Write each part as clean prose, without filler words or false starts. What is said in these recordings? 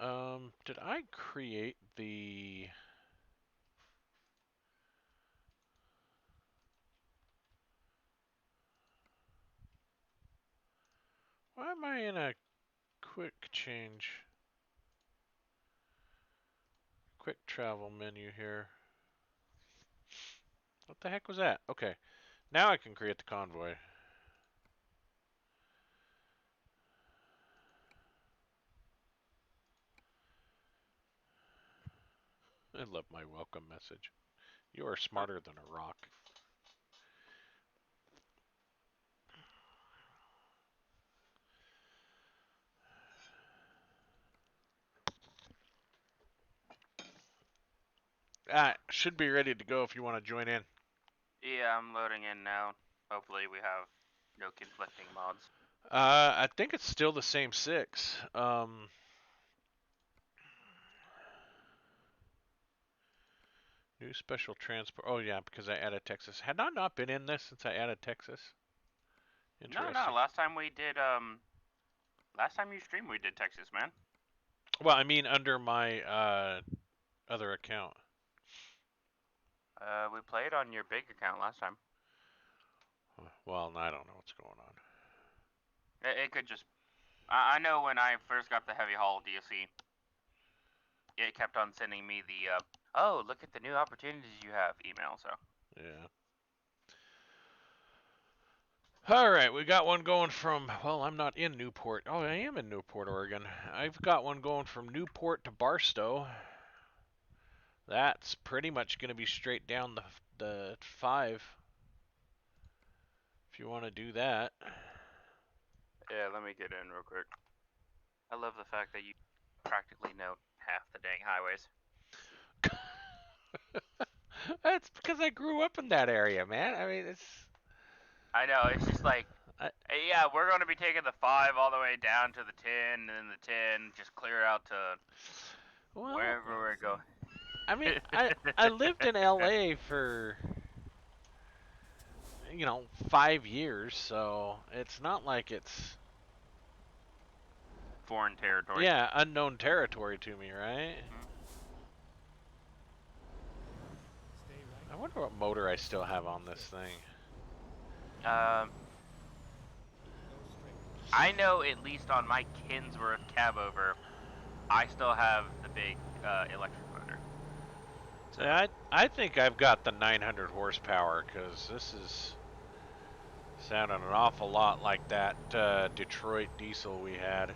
Did I create the... Why am I in a quick change? Quick travel menu here. What the heck was that? Okay. Now I can create the convoy. I love my welcome message. You are smarter than a rock. Should be ready to go if you want to join in. Yeah, I'm loading in now. Hopefully we have no conflicting mods. I think it's still the same 6. New special transport. Oh yeah, because I added Texas. Had I not been in this since I added Texas? No, Interesting. last time we did, last time you streamed we did Texas, man. Well, I mean under my other account. We played on your big account last time. Well, I don't know what's going on. It could just, I know when I first got the Heavy Haul DLC, it kept on sending me the, oh, look at the new opportunities you have email, so. Yeah. All right, we got one going from, well, I'm not in Newport. Oh, I am in Newport, Oregon. I've got one going from Newport to Barstow. That's pretty much going to be straight down the 5 if you want to do that. Yeah, let me get in real quick. I love the fact that you practically know half the dang highways. That's because I grew up in that area, man. I mean, it's I know, it's just like, I, hey, yeah, we're going to be taking the 5 all the way down to the 10, and then the 10 just clear out to well, wherever we're going. I mean, I lived in LA for 5 years, so it's not like it's Foreign territory. yeah, unknown territory to me, right? Hmm. I wonder what motor I still have on this thing. Um, I know at least on my Kinsworth cab over, I still have the big electric motor. So So, I think I've got the 900 horsepower because this is sounding an awful lot like that Detroit diesel we had.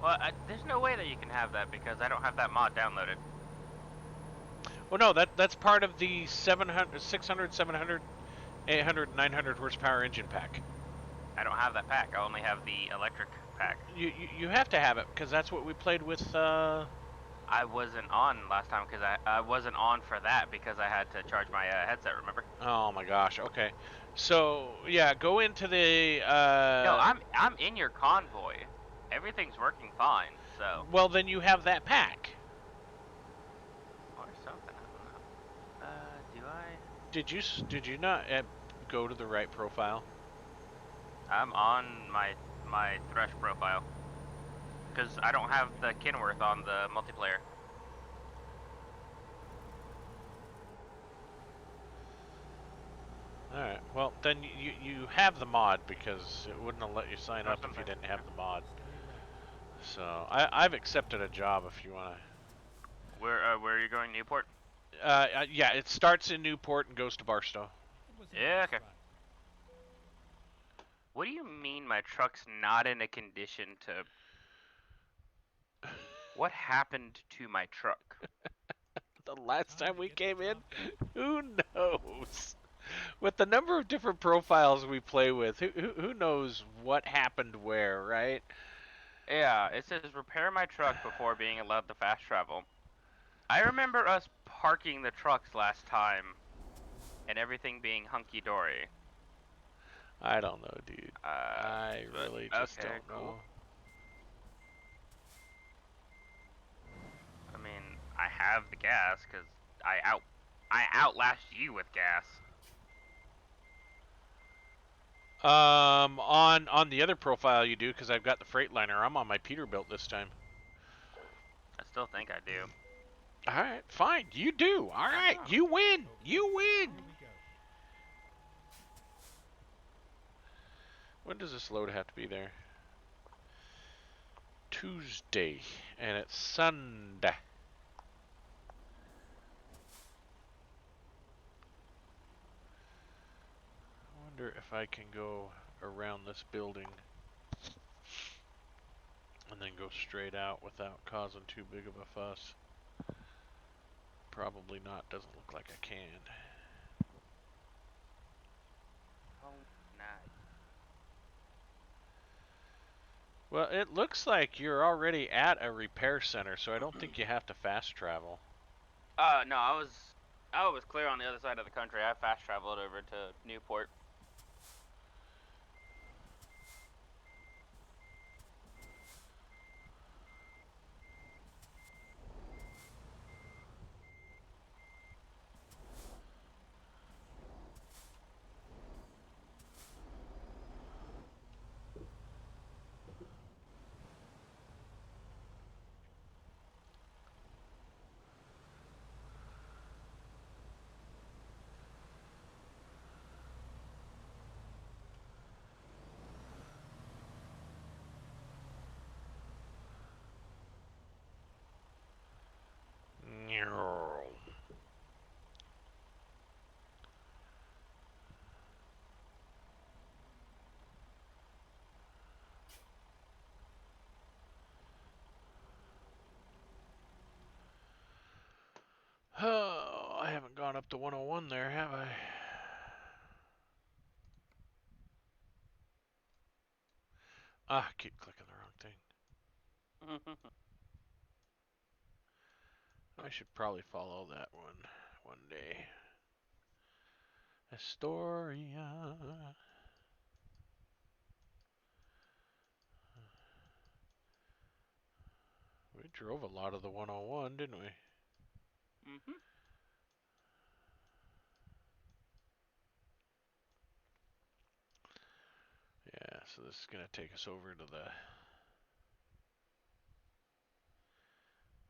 well, there's no way that you can have that because I don't have that mod downloaded. Well, no, that's part of the 700, 600, 700, 800, 900 horsepower engine pack. I don't have that pack. I only have the electric pack. You have to have it because that's what we played with. I wasn't on last time because I wasn't on for that because I had to charge my headset. Remember? Oh my gosh. Okay, so yeah, go into the. No, I'm in your convoy. Everything's working fine. So Well, then you have that pack. or something. I don't know. Do I? Did you not go to the right profile? I'm on my Thresh profile because I don't have the Kenworth on the multiplayer. All right. Well, then you have the mod because it wouldn't have let you sign Or up if you something. didn't have the mod. So I've accepted a job if you want Where are you going, Newport? to. Yeah, it starts in Newport and goes to Barstow. Yeah, okay. What do you mean my truck's not in a condition to? What happened to my truck? The last time we came in, who knows? With the number of different profiles we play with, who knows what happened where, right? Yeah, it says repair my truck before being allowed to fast travel. I remember us parking the trucks last time and everything being hunky dory. I don't know, dude. I But really just okay, don't cool. know. I mean, I have the gas because I outlast you with gas. On the other profile you do because I've got the Freightliner. I'm on my Peterbilt this time. still think I do. All right, fine. You do. All right, Oh. you win. You win. When does this load have to be there? Tuesday, and it's Sunday. I wonder if I can go around this building and then go straight out without causing too big of a fuss. Probably not. Doesn't look like I can. Oh, nice. Well, it looks like you're already at a repair center, so I don't think you have to fast travel. No, I was clear on the other side of the country. I fast traveled over to Newport. Oh, I haven't gone up to 101 there, have I? Ah, I keep clicking the wrong thing. I should probably follow that one day. Astoria. We drove a lot of the 101, didn't we? Mhm. Yeah, so this is going to take us over to the...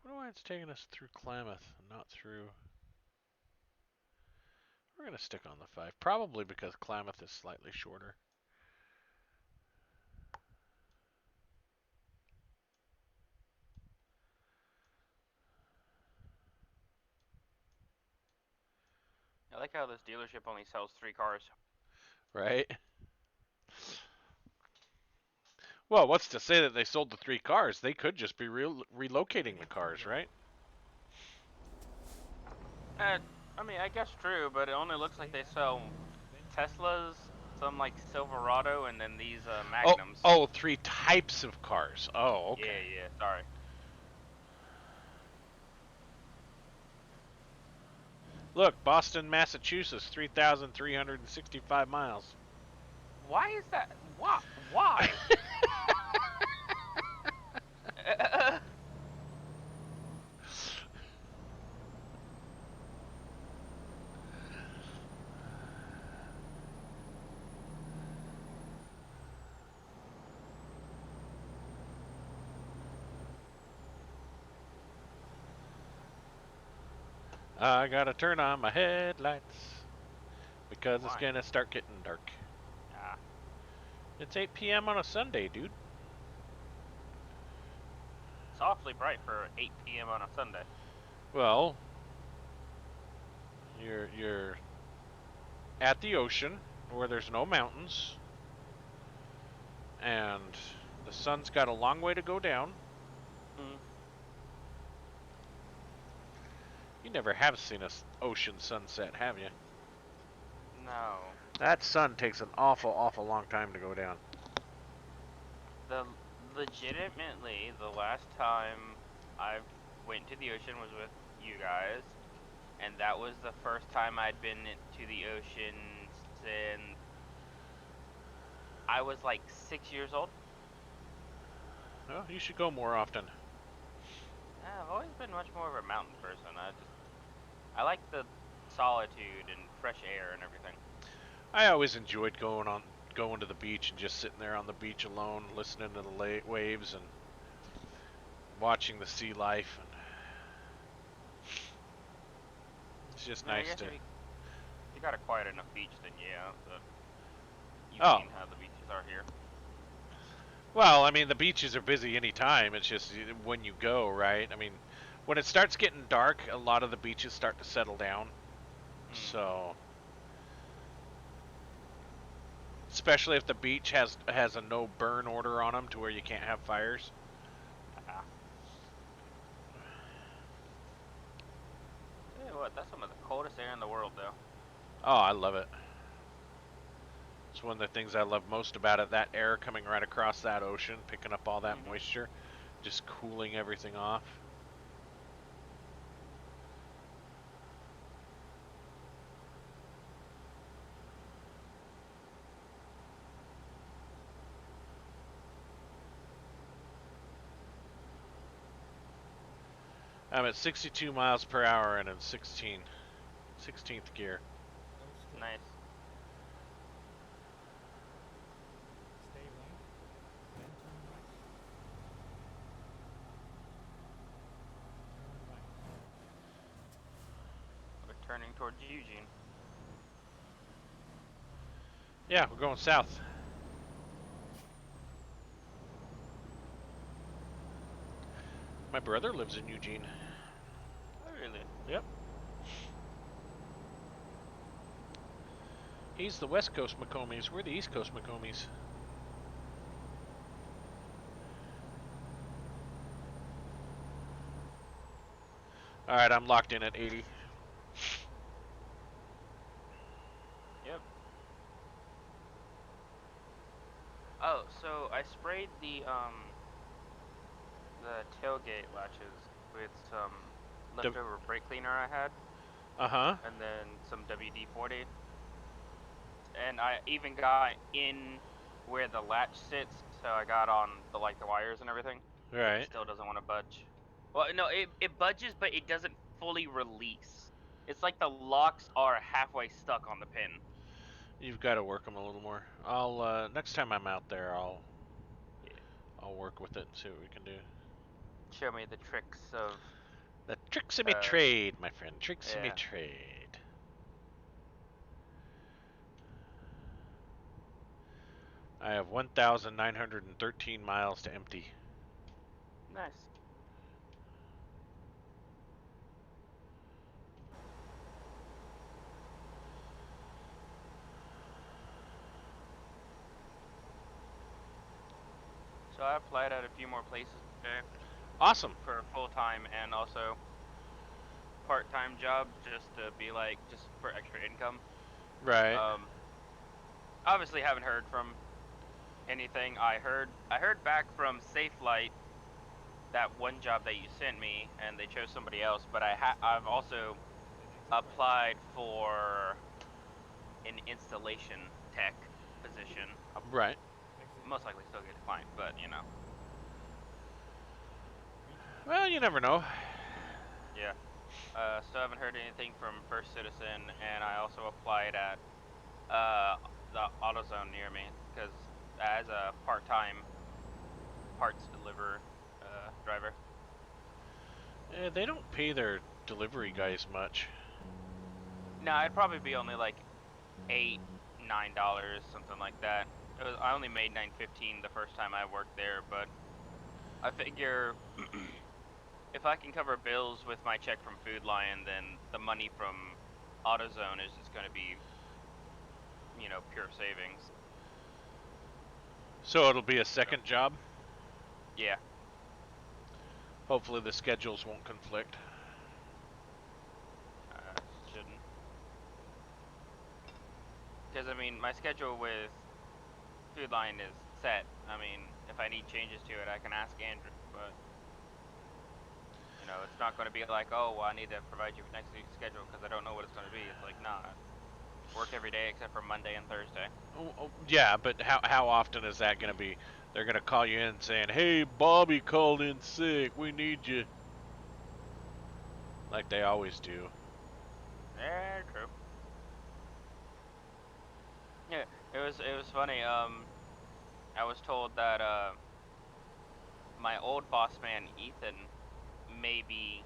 I wonder why it's taking us through Klamath and not through... We're going to stick on the 5, probably because Klamath is slightly shorter. I like how this dealership only sells 3 cars. Right? Well, what's to say that they sold the 3 cars? They could just be relocating the cars, right? I mean, I guess true, but it only looks like they sell Teslas, some like Silverado, and then these Magnums. Oh, 3 types of cars. Oh, okay. Yeah, sorry. Look, Boston, Massachusetts, 3,365 miles. Why is that? Why? I gotta turn on my headlights because it's Why? gonna start getting dark. Ah, It's 8 p.m. on a Sunday, dude. it's awfully bright for 8 p.m. on a Sunday. Well, you're at the ocean where there's no mountains, and the sun's got a long way to go down. Mm. You never have seen a ocean sunset, have you? No. That sun takes an awful long time to go down. Legitimately, the last time I went to the ocean was with you guys, and that was the first time I'd been to the ocean since I was like 6 years old. Well, you should go more often. I've always been much more of a mountain person. I like the solitude and fresh air and everything. I always enjoyed going to the beach and just sitting there on the beach alone, listening to the waves and watching the sea life. And just I mean, I nice guess to. if you got a quiet enough beach, then yeah. But you've Oh, seen how the beaches are here. well, I mean the beaches are busy anytime. It's just when you go, right? I mean, when it starts getting dark, a lot of the beaches start to settle down. Hmm. So, especially if the beach has a no burn order on them to where you can't have fires. Ah. Tell you what, that's some of the coldest air in the world, though. Oh, I love it. It's one of the things I love most about it. That air coming right across that ocean, picking up all that Mhm. moisture, just cooling everything off. I'm at 62 miles per hour and in 16th gear. Nice. Stay right, then turn right. Turn right. We're turning towards Eugene. Yeah, we're going south. My brother lives in Eugene. Oh, really? Yep. He's the West Coast McComies. We're the East Coast McComies. Alright, I'm locked in at 80. Yep. Oh, so I sprayed the tailgate latches with some leftover brake cleaner I had, Uh-huh. and then some WD-40, and I even got in where the latch sits, so I got on the wires and everything. It Right. still doesn't want to budge. Well, no, it budges, but it doesn't fully release. It's like the locks are halfway stuck on the pin. You've got to work them a little more. Next time I'm out there, Yeah. I'll work with it and see what we can do. Show me the tricks of, The tricks of me uh, trade, my friend. Tricks of me yeah. trade. I have 1,913 miles to empty. Nice. So I applied at a few more places today Awesome. for a full-time and also part-time job, just to be like, just for extra income. Right. Um, obviously haven't heard from anything. I heard back from Safelight, that one job that you sent me, and they chose somebody else. But I've also applied for an installation tech position. I'll Right. most likely still get declined, but you know. Well, you never know. Yeah. Still haven't heard anything from First Citizen, and I also applied at the AutoZone near me, because as a part-time parts deliver driver. They don't pay their delivery guys much. No, it'd probably be only like $8, $9, something like that. I only made $9.15 the first time I worked there, but I figure if I can cover bills with my check from Food Lion, then the money from AutoZone is just going to be, pure savings. So it'll be a So, second job. yeah, Hopefully the schedules won't conflict. shouldn't. Because, I mean, my schedule with Food Lion is set. I mean, if I need changes to it, I can ask Andrew, but, it's not going to be like, oh, well, I need to provide you with next week's schedule because I don't know what it's going to be. It's like, nah, work every day except for Monday and Thursday. Oh, yeah, but how often is that going to be? They're going to call you in saying, "Hey, Bobby called in sick. We need you." Like they always do. Yeah, true. Yeah, it was funny. I was told that my old boss man Ethan may be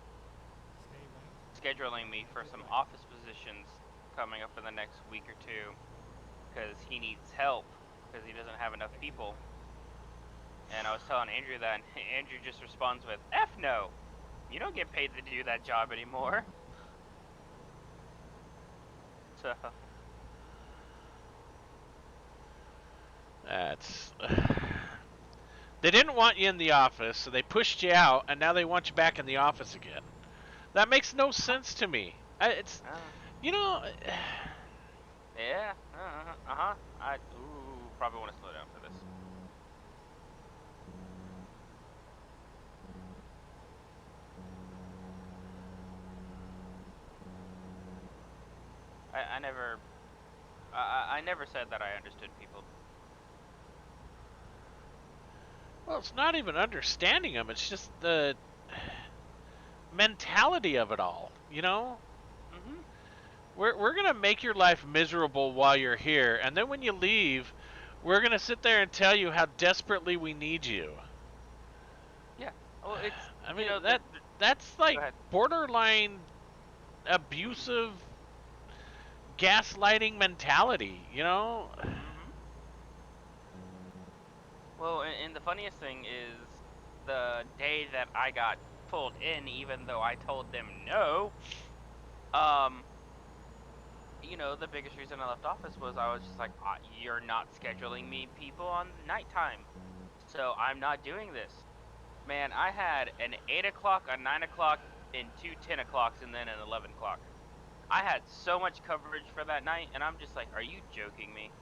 Stay right. scheduling me for some office positions coming up in the next week or two because he needs help because he doesn't have enough people. And I was telling Andrew that, and Andrew just responds with, "F no, you don't get paid to do that job anymore." So, That's. They didn't want you in the office, so they pushed you out, and now they want you back in the office again. That makes no sense to me. It's, you know, yeah, ooh, probably want to slow down for this. I never said that I understood people. well, it's not even understanding them. It's just the mentality of it all. You know, Mm-hmm. we're gonna make your life miserable while you're here, and then when you leave, we're gonna sit there and tell you how desperately we need you. Yeah. Well, it's, I you mean, know, that's go like ahead. borderline abusive gaslighting mentality, you know? Mm-hmm. Well, and the funniest thing is the day that I got pulled in, even though I told them no, um, you know, the biggest reason I left office was I was just like, you're not scheduling me people on nighttime, so I'm not doing this. Man, I had an 8 o'clock, a 9 o'clock, and two 10 o'clocks, and then an 11 o'clock. I had so much coverage for that night, and I'm just like, are you joking me?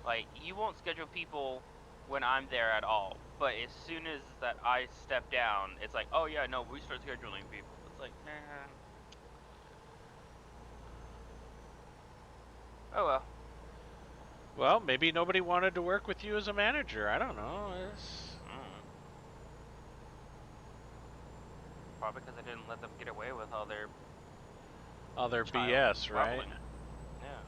Like, you won't schedule people when I'm there at all, but as soon as that I step down, it's like, oh yeah, no, we start scheduling people. It's like, man. Oh well. Well, maybe nobody wanted to work with you as a manager. I don't know. Mm. Probably because I didn't let them get away with all their Other child BS, right? squabbling. Yeah.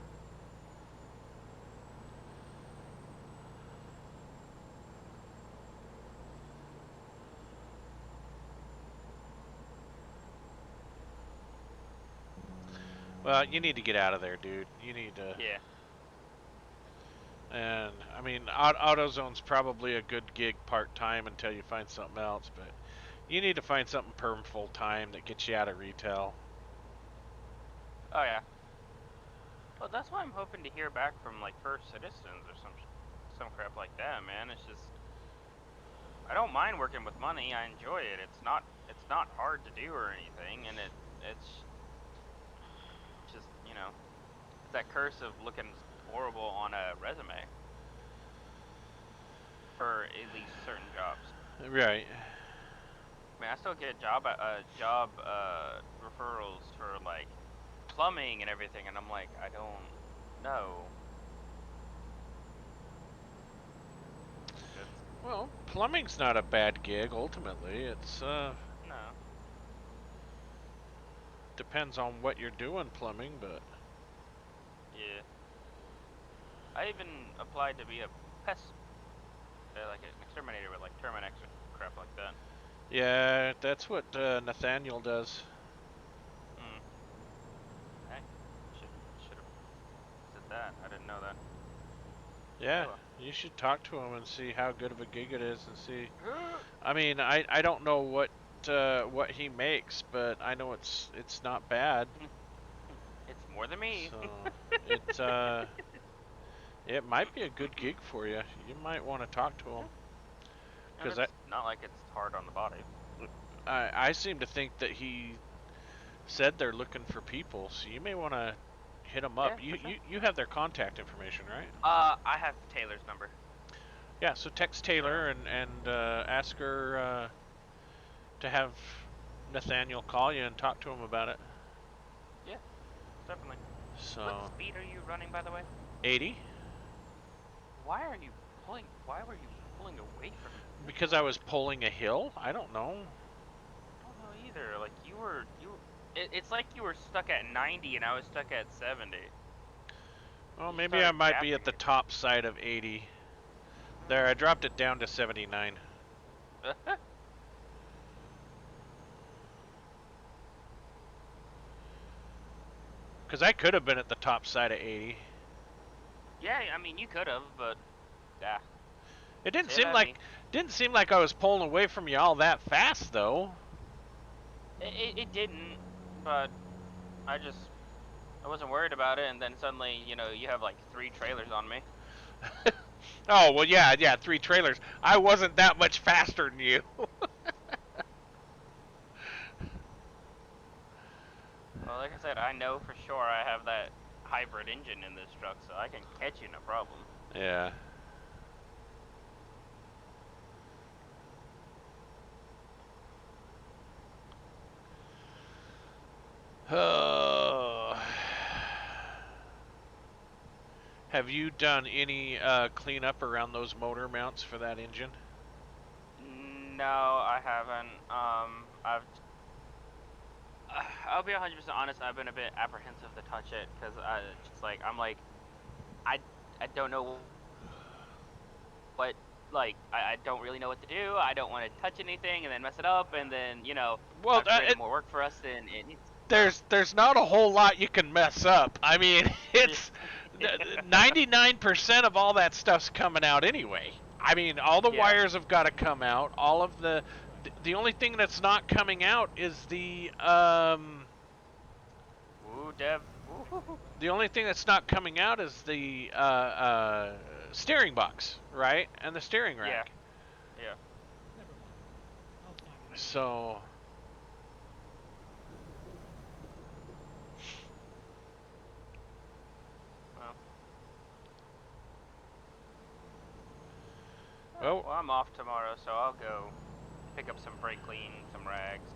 Well, you need to get out of there, dude. You need to. Yeah. And I mean, AutoZone's probably a good gig part-time until you find something else, but you need to find something perm full-time that gets you out of retail. Oh yeah. Well, that's why I'm hoping to hear back from like First Citizens or some crap like that, man. It's just I don't mind working with money. I enjoy it. It's not hard to do or anything, and it's just, you know, it's that curse of looking horrible on a resume for at least certain jobs. Right. I mean, I still get job referrals for like plumbing and everything, and I'm like, I don't know. It's Well, plumbing's not a bad gig ultimately. It's no. depends on what you're doing plumbing, but Yeah. I even applied to be a pest, like an exterminator with like Terminex or crap like that. yeah, that's what Nathaniel does. Hmm. Hey, should have said that. I didn't know that. Yeah, Oh you should talk to him and see how good of a gig it is and see. well. I mean, I don't know what he makes, but I know it's not bad. It's more than me. So it it might be a good gig for you. You might want to talk to him And because it's not like it's hard on the body. I seem to think that he said they're looking for people, so you may want to hit them up. Yeah, for sure. You have their contact information, right? I have Taylor's number. Yeah, so text So, Taylor and ask her to have Nathaniel call you and talk to him about it. yeah, definitely. What So speed are you running, by the way? 80 Why are you pulling? Why were you pulling away from me? because I was pulling a hill. I don't know. I don't know either. Like it's like you were stuck at 90 and I was stuck at 70. Well, You maybe I started might be gapping at the it. top side of 80. There, I dropped it down to 79. Because I could have been at the top side of 80. Yeah, I mean, you could have, but yeah. It didn't Say seem that like me. I was pulling away from you all that fast though. It didn't, but I wasn't worried about it, and then suddenly, you know, you have like 3 trailers on me. Oh well, yeah, 3 trailers. I wasn't that much faster than you. Well, like I said, I know for sure I have that hybrid engine in this truck, so I can catch you no problem. Yeah. Oh. Have you done any cleanup around those motor mounts for that engine? No, I haven't. I'll be 100% honest. I've been a bit apprehensive to touch it because I don't know what I don't really know what to do. I don't want to touch anything and then mess it up, and then Well, I've created more work for us than it needs. there's not a whole lot you can mess up. I mean, it's 99% of all that stuff's coming out anyway. I mean, all the Yeah. wires have got to come out. All of the only thing that's not coming out is the Ooh, Dev. Ooh. the only thing that's not coming out is the steering box, right? And the steering rack. Yeah. Never mind. I'll find it. So Well, I'm off tomorrow, so I'll go pick up some brake clean, some rags.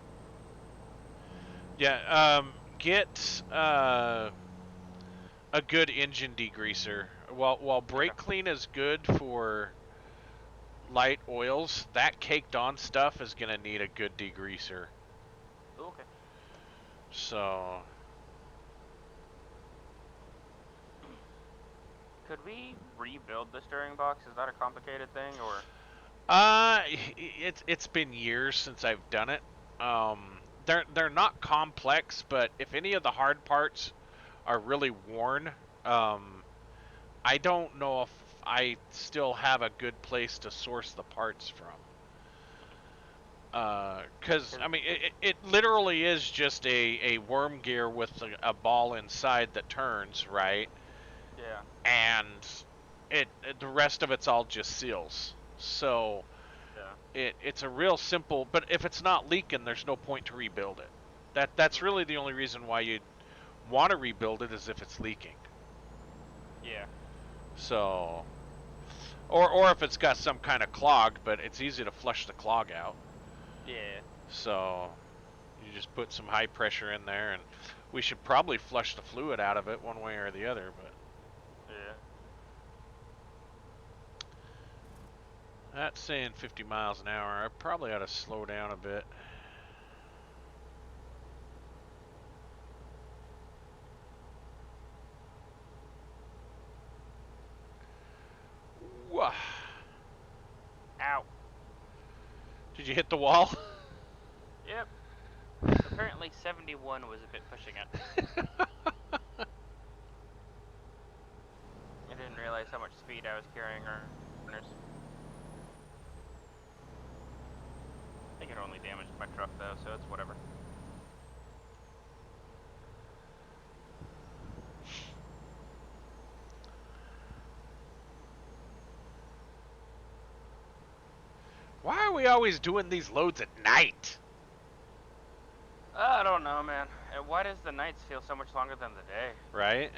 yeah, get a good engine degreaser. While brake clean is good for light oils, that caked on stuff is gonna need a good degreaser. Okay. So Could we rebuild the steering box? Is that a complicated thing, or? it's been years since I've done it. They're not complex, but if any of the hard parts are really worn, I don't know if I still have a good place to source the parts from. Because I mean, it literally is just a worm gear with a ball inside that turns, right? Yeah. And the rest of it's all just seals. So Yeah. it's a real simple. But if it's not leaking, there's no point to rebuild it. That's really the only reason why you'd want to rebuild it, is if it's leaking. Yeah. So, or if it's got some kind of clog, but it's easy to flush the clog out. Yeah. So you just put some high pressure in there, and we should probably flush the fluid out of it one way or the other. But Yeah. that's saying 50 miles an hour. I probably ought to slow down a bit. Wah. Ow. Did you hit the wall? Yep. Apparently 71 was a bit pushing it. I didn't realize how much speed I was carrying her. I think it only damaged my truck though, so it's whatever. Why are we always doing these loads at night? I don't know, man. And why does the nights feel so much longer than the day? Right?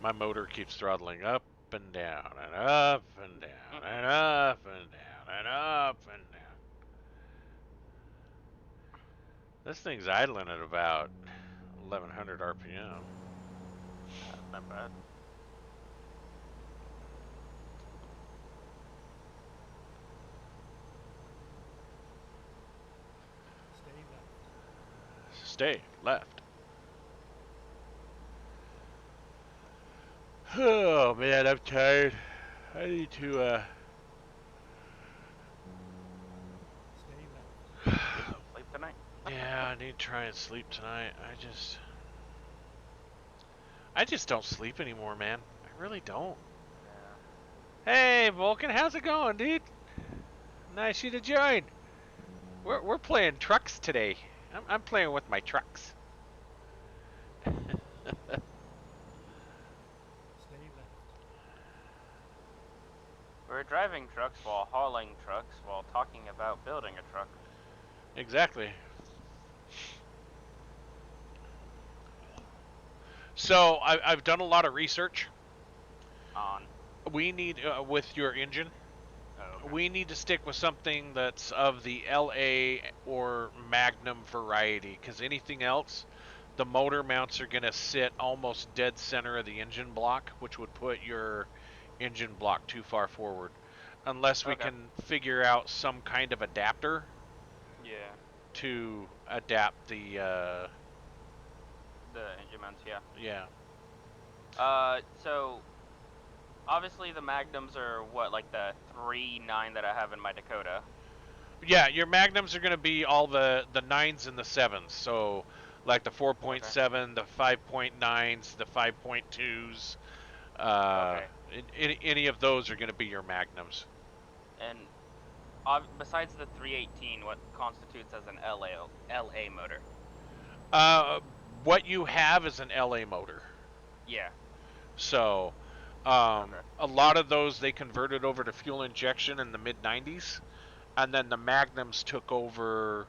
My motor keeps throttling up and down and up and down and up and down and up and down. This thing's idling at about 1100 RPM. That's not bad. Stay left. stay left. Oh man, I'm tired. I need to Stay left. Get some sleep tonight. yeah, I need to try and sleep tonight. I just don't sleep anymore, man. I really don't. Yeah. Hey, Vulcan, how's it going, dude? Nice you to join. We're playing trucks today. I'm playing with my trucks. Stay left. We're driving trucks while hauling trucks while talking about building a truck. Exactly. So I've done a lot of research. On. We need with your engine. Oh, okay. We need to stick with something that's of the LA or Magnum variety, because anything else, the motor mounts are going to sit almost dead center of the engine block, which would put your engine block too far forward. Unless we Okay. can figure out some kind of adapter Yeah. to adapt the, The engine mounts, yeah. yeah. So obviously the Magnums are what, like the 3.9 that I have in my Dakota. Yeah, your Magnums are going to be all the 9s and the 7s. So, like the 4.7, the 5.9s, the 5.2s. Okay. Any of those are going to be your Magnums. And besides the 318, what constitutes as an LA motor? What you have is an LA motor. Yeah. So, Okay. a lot of those they converted over to fuel injection in the mid 90s, and then the Magnums took over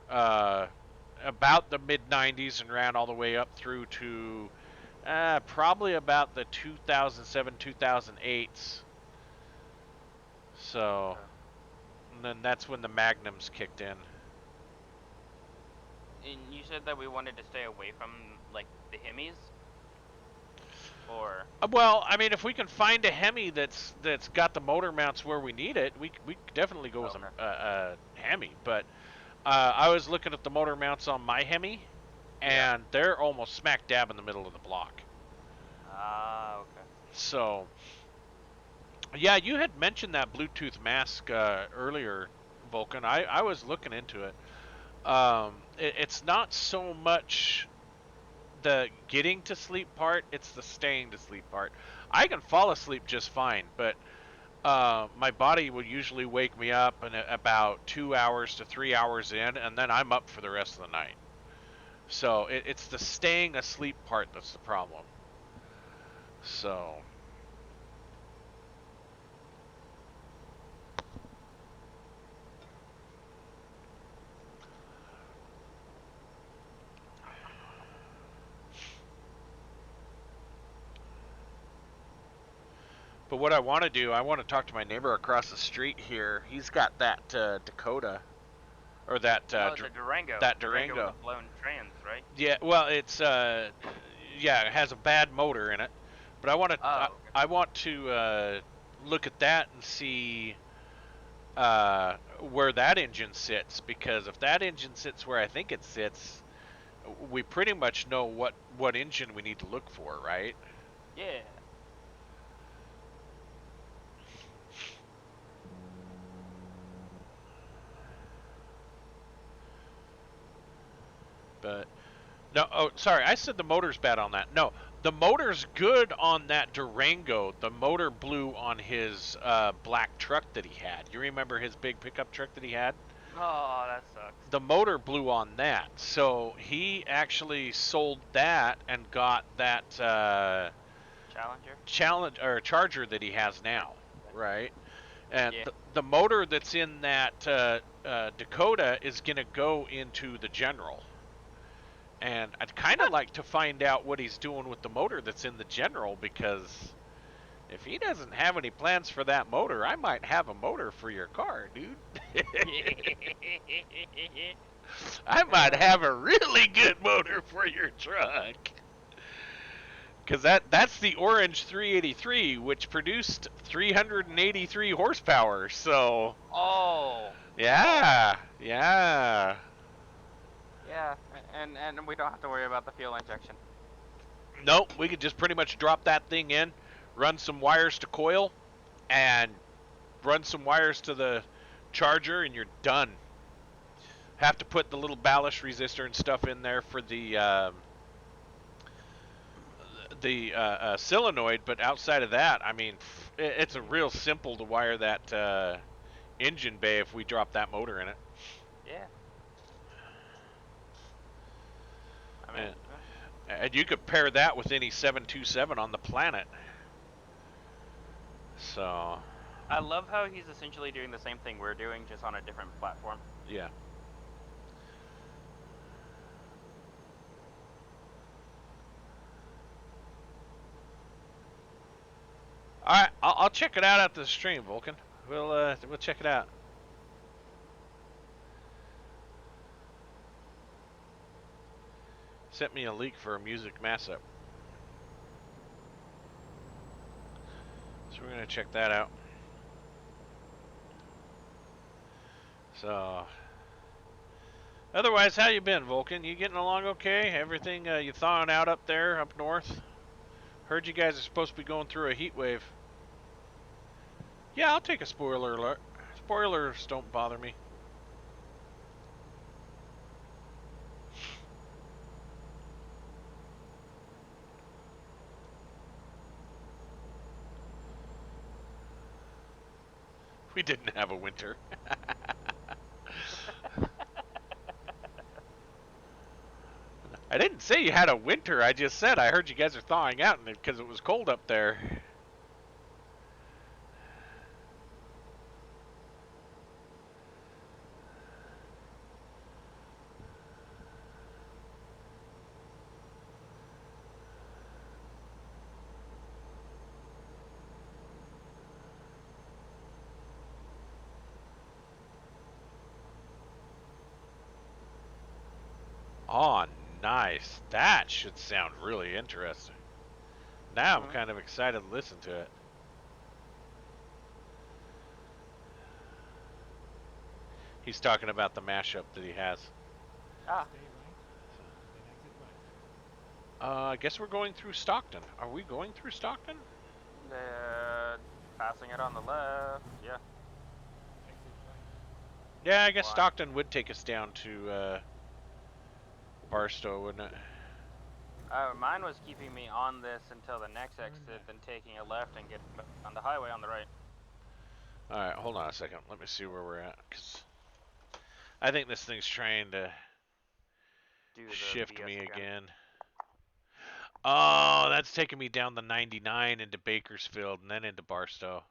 about the mid 90s and ran all the way up through to probably about the 2007 2008s. So, Okay. and then that's when the Magnums kicked in. And you said that we wanted to stay away from like the Hemis, or Well, I mean, if we can find a Hemi that's got the motor mounts where we need it, we could definitely go with Okay. a Hemi. But I was looking at the motor mounts on my Hemi, and they're almost smack dab in the middle of the block. okay. So, yeah, you had mentioned that Bluetooth mask earlier, Vulcan. I was looking into it. It's not so much the getting to sleep part, it's the staying to sleep part. I can fall asleep just fine, but my body will usually wake me up in about 2 hours to 3 hours in, and then I'm up for the rest of the night. So it's the staying asleep part that's the problem. So. But what I want to do, I want to talk to my neighbor across the street here. He's got that Dakota, or that the Durango. that With Durango. the blown trans, right? Yeah, well, it's yeah, it has a bad motor in it. But I want to Oh, okay. I want to look at that and see where that engine sits, because if that engine sits where I think it sits, we pretty much know what engine we need to look for, right? Yeah. But no, oh, sorry, I said the motor's bad on that. No, the motor's good on that Durango. The motor blew on his black truck that he had. You remember his big pickup truck that he had? Oh, that sucks. The motor blew on that. So he actually sold that and got that Charger that he has now, right? And Yeah. the motor that's in that Dakota is going to go into the General. And I'd kind of like to find out what he's doing with the motor that's in the General, because if he doesn't have any plans for that motor, I might have a motor for your car, dude. I might have a really good motor for your truck. Because that's the orange 383, which produced 383 horsepower, so... Oh. Yeah. Yeah, And we don't have to worry about the fuel injection. Nope, we could just pretty much drop that thing in, run some wires to coil, and run some wires to the charger, and you're done. Have to put the little ballast resistor and stuff in there for the solenoid, but outside of that, I mean, it's a real simple to wire that engine bay if we drop that motor in it. Yeah. I mean, And you could pair that with any 727 on the planet. So, I love how he's essentially doing the same thing we're doing, just on a different platform. yeah. All right, I'll check it out after the stream, Vulcan. We'll check it out. Sent me a leak for a music mashup, so we're gonna check that out. So, otherwise, how you been, Vulcan? You getting along okay? Everything you thawing out up there, up north? Heard you guys are supposed to be going through a heat wave. Yeah, I'll take a spoiler alert. Spoilers don't bother me. We didn't have a winter. I didn't say you had a winter. I just said I heard you guys are thawing out because it was cold up there. Oh, nice. That should sound really interesting. Now I'm kind of excited to listen to it. He's talking about the mashup that he has. Ah. Stay right, then exit right. I guess we're going through Stockton. Are we going through Stockton? Passing it on the left. Yeah. Exit right. Yeah, I guess Why? Stockton would take us down to Barstow, wouldn't it? Mine was keeping me on this until the next exit, then taking a left and getting on the highway on the right. Alright, hold on a second. Let me see where we're at. Cause I think this thing's trying to Do the shift BS me again. again. Oh, that's taking me down the 99 into Bakersfield and then into Barstow.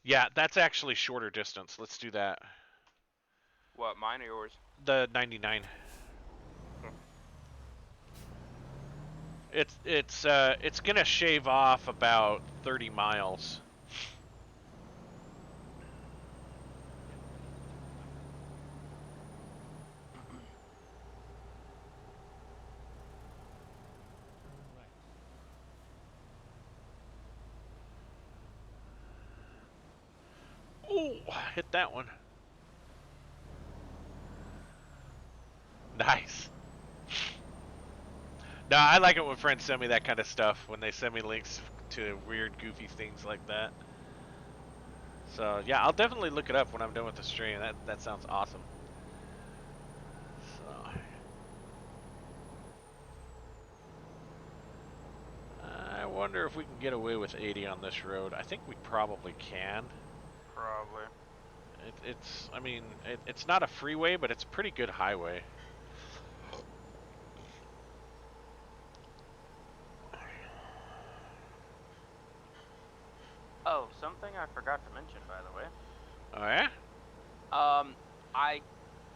Yeah, that's actually shorter distance. Let's do that. What, mine or yours? The 99. It's gonna shave off about 30 miles. Oh, hit that one. Nice. No, I like it when friends send me that kind of stuff, when they send me links to weird, goofy things like that. So, yeah, I'll definitely look it up when I'm done with the stream. That sounds awesome. So, I wonder if we can get away with 80 on this road. I think we probably can. Probably. I mean, it's not a freeway, but it's a pretty good highway. Oh, something I forgot to mention, by the way. Oh, yeah?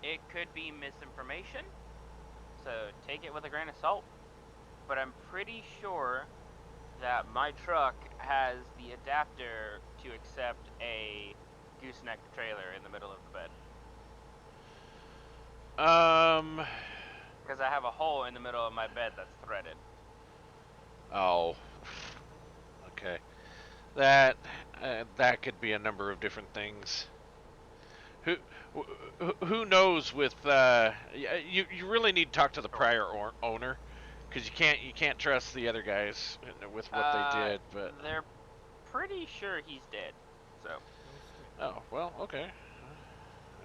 It could be misinformation, so take it with a grain of salt, but I'm pretty sure that my truck has the adapter to accept a gooseneck trailer in the middle of the bed. Because I have a hole in the middle of my bed that's threaded. Oh. Okay. That could be a number of different things. who who knows with you really need to talk to the prior owner because you can't trust the other guys with what they did, but They're pretty sure he's dead. So. No sweat. oh well, okay.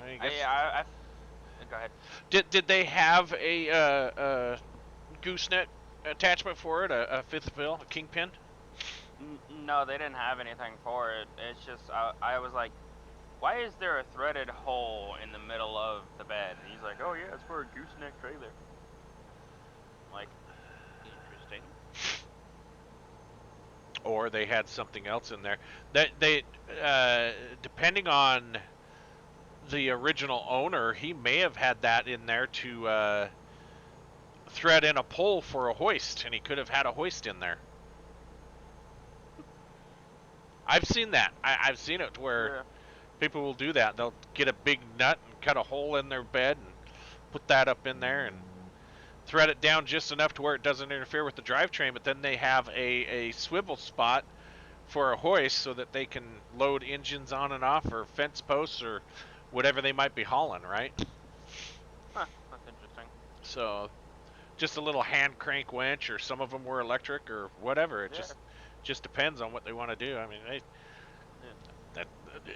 I I, guess I, I Go ahead. did they have a gooseneck attachment for it, a fifth bill, a kingpin? No, they didn't have anything for it. It's just I was like, why is there a threaded hole in the middle of the bed? And he's like, oh yeah, it's for a gooseneck trailer. I'm like, interesting. Or they had something else in there that they depending on the original owner, he may have had that in there to thread in a pole for a hoist, and he could have had a hoist in there. I've seen that. I've seen it where Yeah. people will do that. They'll get a big nut and cut a hole in their bed and put that up in there and thread it down just enough to where it doesn't interfere with the drivetrain, but then they have a swivel spot for a hoist so that they can load engines on and off or fence posts or whatever they might be hauling, right? Huh, that's interesting. So just a little hand crank winch, or some of them were electric or whatever. It Yeah. just depends on what they want to do. I mean, that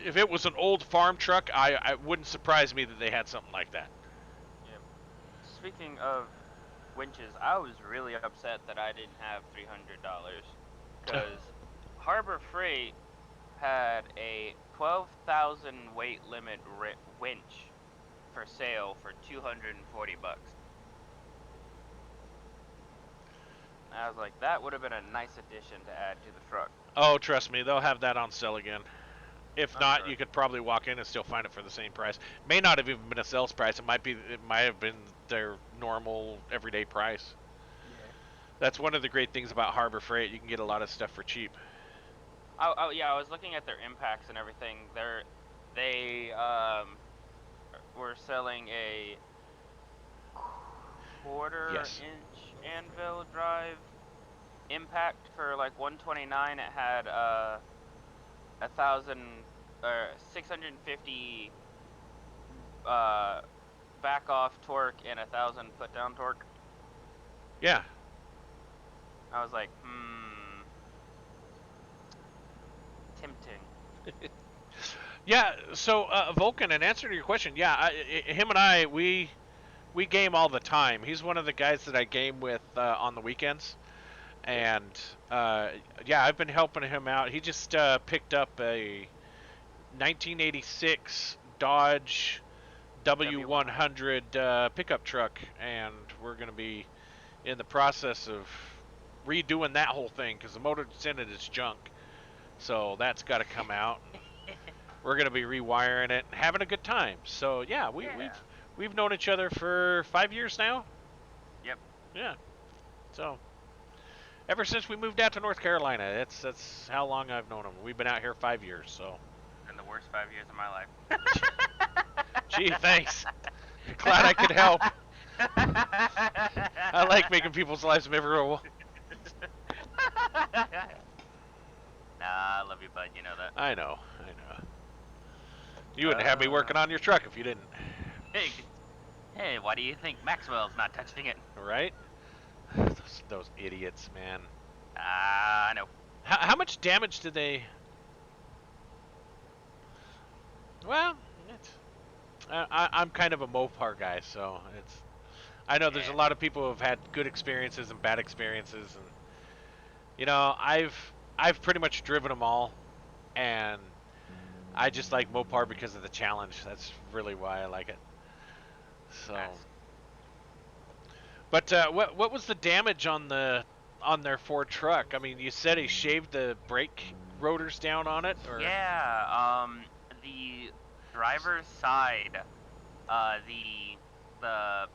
if it was an old farm truck, I wouldn't surprise me that they had something like that. Yeah. Speaking of winches, I was really upset that I didn't have $300 because Harbor Freight had a 12,000 weight limit winch for sale for $240. I was like, that would have been a nice addition to add to the truck. Oh, trust me, they'll have that on sale again. If I'm not, sure. you could probably walk in and still find it for the same price. May not have even been a sales price. It might have been their normal everyday price. Yeah. That's one of the great things about Harbor Freight. You can get a lot of stuff for cheap. Oh yeah, I was looking at their impacts and everything. They were selling a Yes. quarter-inch anvil drive impact for like 129. It had 650 back off torque and 1,000 put down torque. Yeah. I was like, tempting. Yeah. So Vulcan, in answer to your question, yeah, him and I, we game all the time. He's one of the guys that I game with on the weekends, and yeah, I've been helping him out. He just picked up a 1986 Dodge W100 pickup truck, and we're going to be in the process of redoing that whole thing because the motor that's in it is junk. So that's got to come out. We're going to be rewiring it and having a good time. So yeah, we've known each other for 5 years now. Yep. Yeah. So ever since we moved out to North Carolina, that's how long I've known him. We've been out here 5 years. So. In the worst 5 years of my life. Gee, thanks. Glad I could help. I like making people's lives miserable. Nah, I love you, bud. You know that. I know. You wouldn't have me working on your truck if you didn't. Hey, why do you think Maxwell's not touching it? Right? Those idiots, man. I know. How much damage did they... Well, I'm kind of a Mopar guy, so it's... I know there's a lot of people who have had good experiences and bad experiences, and you know, I've pretty much driven them all, and I just like Mopar because of the challenge. That's really why I like it. So, but what was the damage on their Ford truck? I mean, you said he shaved the brake rotors down on it, or Yeah, the driver's side, the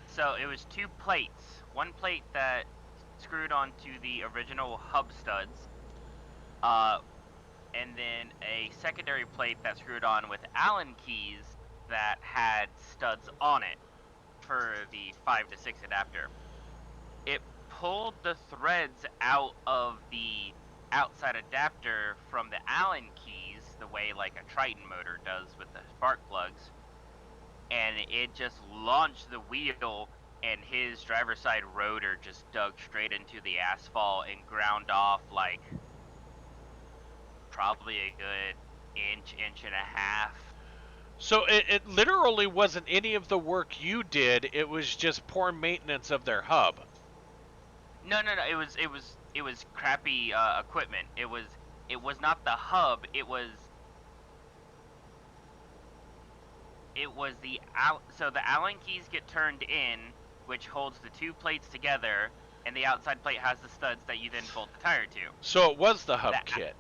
so it was two plates. One plate that screwed onto the original hub studs, and then a secondary plate that screwed on with Allen keys that had studs on it for the 5 to 6 adapter. It pulled the threads out of the outside adapter from the Allen keys the way like a Triton motor does with the spark plugs, and it just launched the wheel, and his driver's side rotor just dug straight into the asphalt and ground off like probably a good inch and a half. So it literally wasn't any of the work you did. It was just poor maintenance of their hub. No. It was crappy equipment. It was not the hub. It was the out. So the Allen keys get turned in, which holds the two plates together, and the outside plate has the studs that you then bolt the tire to. So it was the hub That- kit.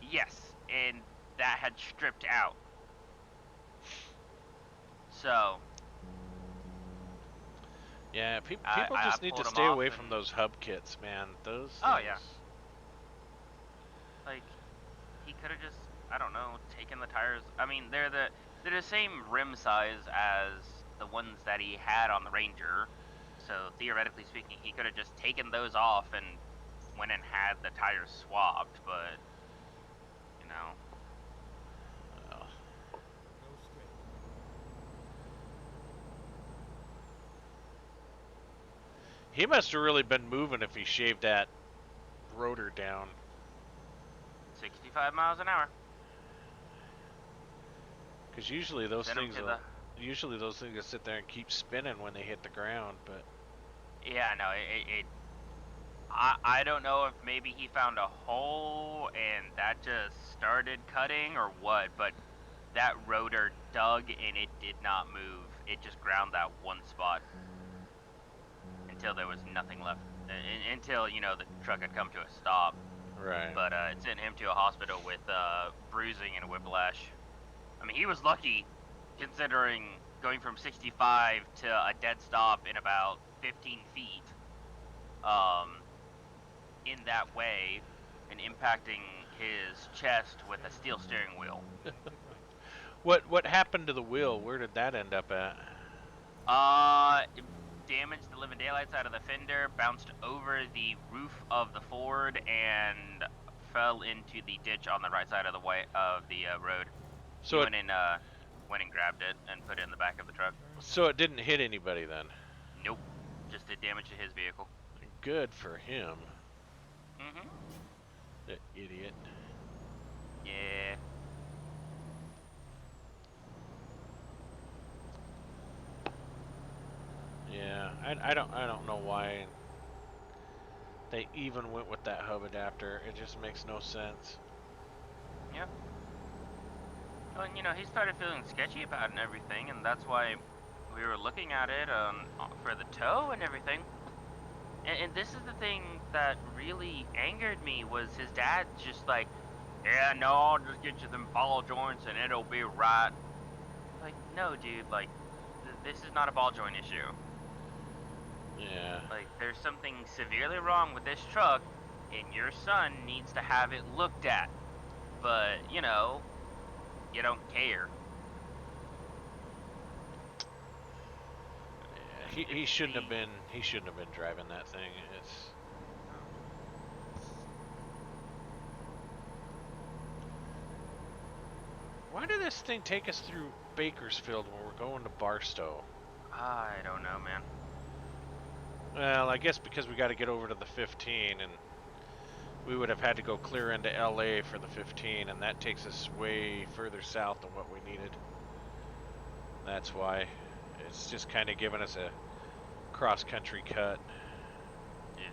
Yes, and that had stripped out. So Yeah, people I just need to pulled 'em stay off away from and- those hub kits, man. Those. Oh, yeah. like he could have just, I don't know, taken the tires. I mean, they're the same rim size as the ones that he had on the Ranger. So theoretically speaking, he could have just taken those off and went and had the tires swapped. But you know, Well, No straight. he must have really been moving if he shaved that rotor down. 65 miles an hour. Because usually those Send 'em things to will, usually those things will sit there and keep spinning when they hit the ground. But Yeah, no, I don't know if maybe he found a hole and that just started cutting or what, but that rotor dug and it did not move. It just ground that one spot until there was nothing left. Until, you know, the truck had come to a stop. right. But it sent him to a hospital with bruising and whiplash. I mean, he was lucky considering going from 65 to a dead stop in about 15 feet. In that way, and impacting his chest with a steel steering wheel. What happened to the wheel? Where did that end up at? It damaged the living daylights out of the fender, bounced over the roof of the Ford, and fell into the ditch on the right side of the road. So He it, went and grabbed it and put it in the back of the truck. so it didn't hit anybody then. Nope, just did damage to his vehicle. Good for him. Mm-hmm. The idiot. Yeah. Yeah, I don't know why they even went with that hub adapter. It just makes no sense. Yeah. Well, you know, he started feeling sketchy about it and everything, and that's why we were looking at it for the tow and everything. And this is the thing that really angered me was his dad just like, yeah, no, I'll just get you them ball joints and it'll be right. Like, no, dude, like, this is not a ball joint issue. Yeah. Like, there's something severely wrong with this truck, and your son needs to have it looked at. But, you know, you don't care. Yeah, he shouldn't have been driving that thing. It's Why did this thing take us through Bakersfield when we're going to Barstow? I don't know, man. Well, I guess because we got to get over to the 15, and we would have had to go clear into LA for the 15, and that takes us way further south than what we needed. That's why it's just kind of giving us a cross-country cut. Yeah.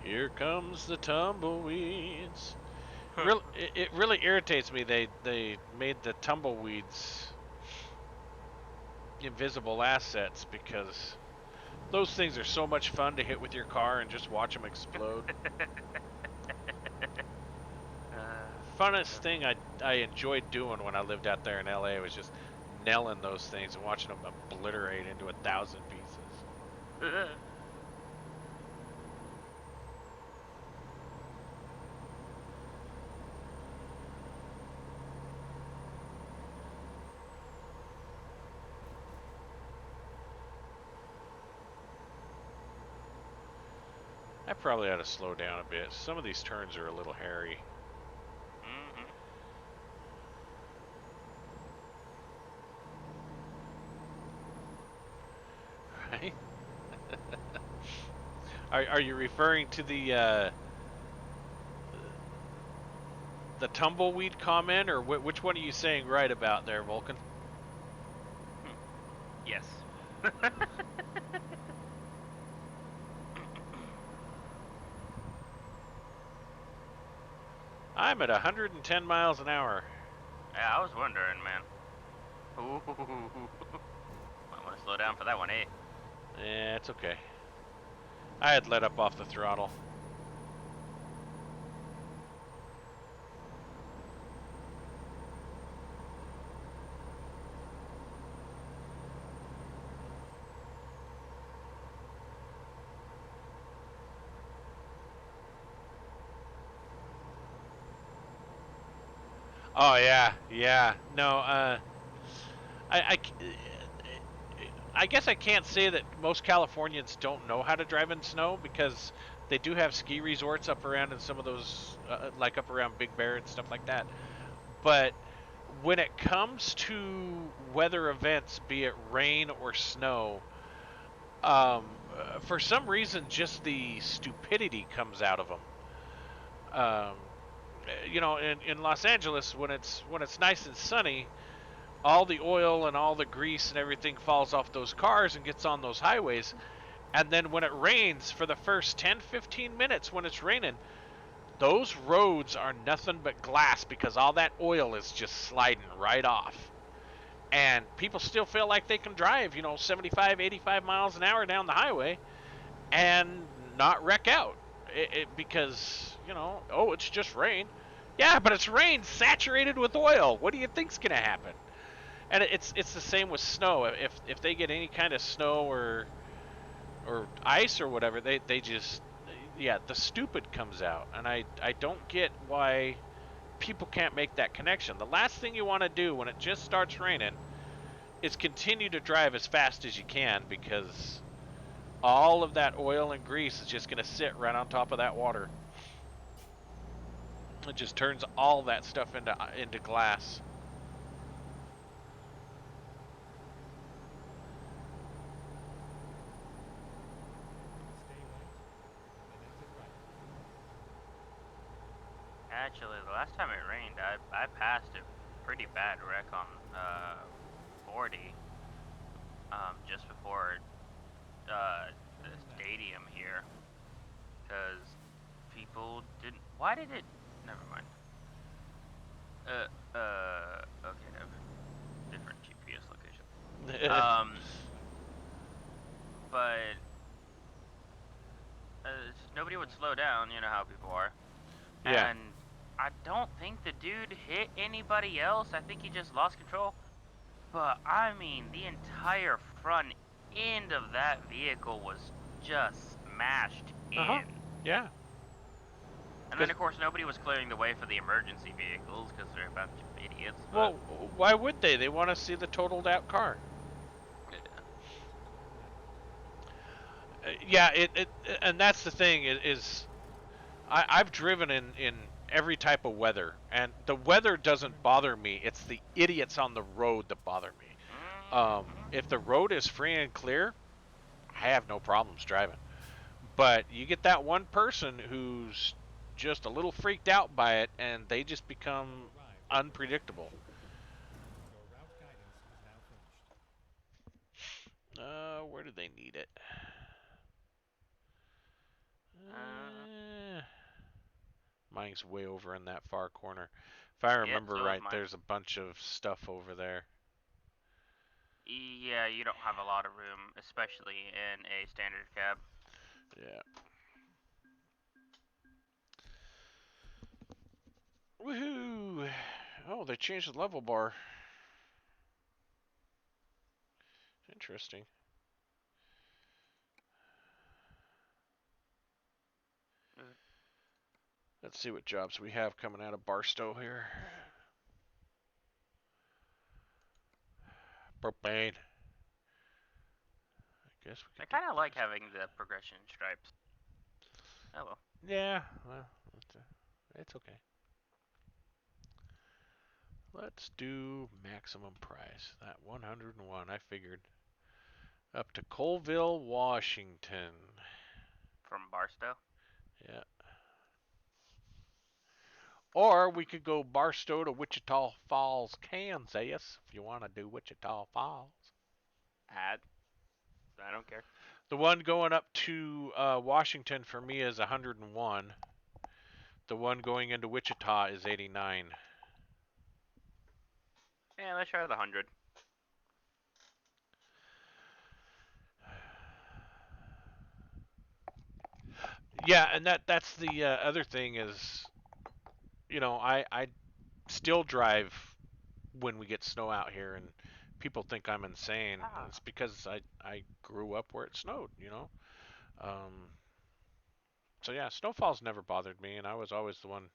Here comes the tumbleweeds. It really irritates me. They made the tumbleweeds invisible assets because those things are so much fun to hit with your car and just watch them explode. Funnest thing I enjoyed doing when I lived out there in LA was just nailing those things and watching them obliterate into 1,000 pieces. I probably ought to slow down a bit. Some of these turns are a little hairy. Mm-hmm. Right? Are you referring to the tumbleweed comment, or which one are you saying right about there, Vulcan? Yes. I'm at 110 miles an hour. Yeah, I was wondering, man. Ooh. Might want to slow down for that one, eh? Yeah, it's okay. I had let up off the throttle. Oh yeah, yeah. No, I, I guess I can't say that most Californians don't know how to drive in snow because they do have ski resorts up around in some of those, like up around Big Bear and stuff like that. But when it comes to weather events, be it rain or snow, for some reason, just the stupidity comes out of them. In Los Angeles, when it's nice and sunny, all the oil and all the grease and everything falls off those cars and gets on those highways. And then when it rains, for the first 10, 15 minutes when it's raining, those roads are nothing but glass because all that oil is just sliding right off. And people still feel like they can drive, 75, 85 miles an hour down the highway and not wreck out. Because, oh, it's just rain. Yeah, but it's rain saturated with oil. What do you think's going to happen? And it's the same with snow. If they get any kind of snow or ice or whatever, they just, yeah, the stupid comes out, and I don't get why people can't make that connection. The last thing you want to do when it just starts raining is continue to drive as fast as you can because all of that oil and grease is just going to sit right on top of that water. It just turns all that stuff into glass. Stay right, then exit right. Actually, the last time it rained, I passed a pretty bad wreck on 40, just before the stadium here, because people didn't. Why did it? Never mind. Okay, different GPS location. But nobody would slow down. You know how people are. Yeah. And I don't think the dude hit anybody else. I think he just lost control. But I mean, the entire front end of that vehicle was just smashed Uh-huh. in. Yeah. And then, of course, nobody was clearing the way for the emergency vehicles because they're a bunch of idiots. Well, why would they? They want to see the totaled out car. Yeah, and that's the thing is I've driven in every type of weather, and the weather doesn't bother me. It's the idiots on the road that bother me. If the road is free and clear, I have no problems driving. But you get that one person who's just a little freaked out by it, and they just become unpredictable. Your route guidance is now finished. Where do they need it? Mine's way over in that far corner. If I Yeah, remember so is right, mine. there's a bunch of stuff over there. Yeah, you don't have a lot of room, especially in a standard cab. Yeah. Woohoo! Oh, they changed the level bar. Interesting. Let's see what jobs we have coming out of Barstow here. Propane. I guess we I could do kind of like having the progression stripes. Oh well. Yeah, well, it's okay. Let's do maximum price. That 101, I figured. Up to Colville, Washington. From Barstow. Yeah. Or we could go Barstow to Wichita Falls, Kansas, if you want to do Wichita Falls. I don't care. The one going up to Washington for me is 101. The one going into Wichita is 89. Yeah, let's try the 100. Yeah, and that's the other thing is, I still drive when we get snow out here, and people think I'm insane. And Ah. it's because I grew up where it snowed. Um, so yeah, snowfall's never bothered me, and I was always the one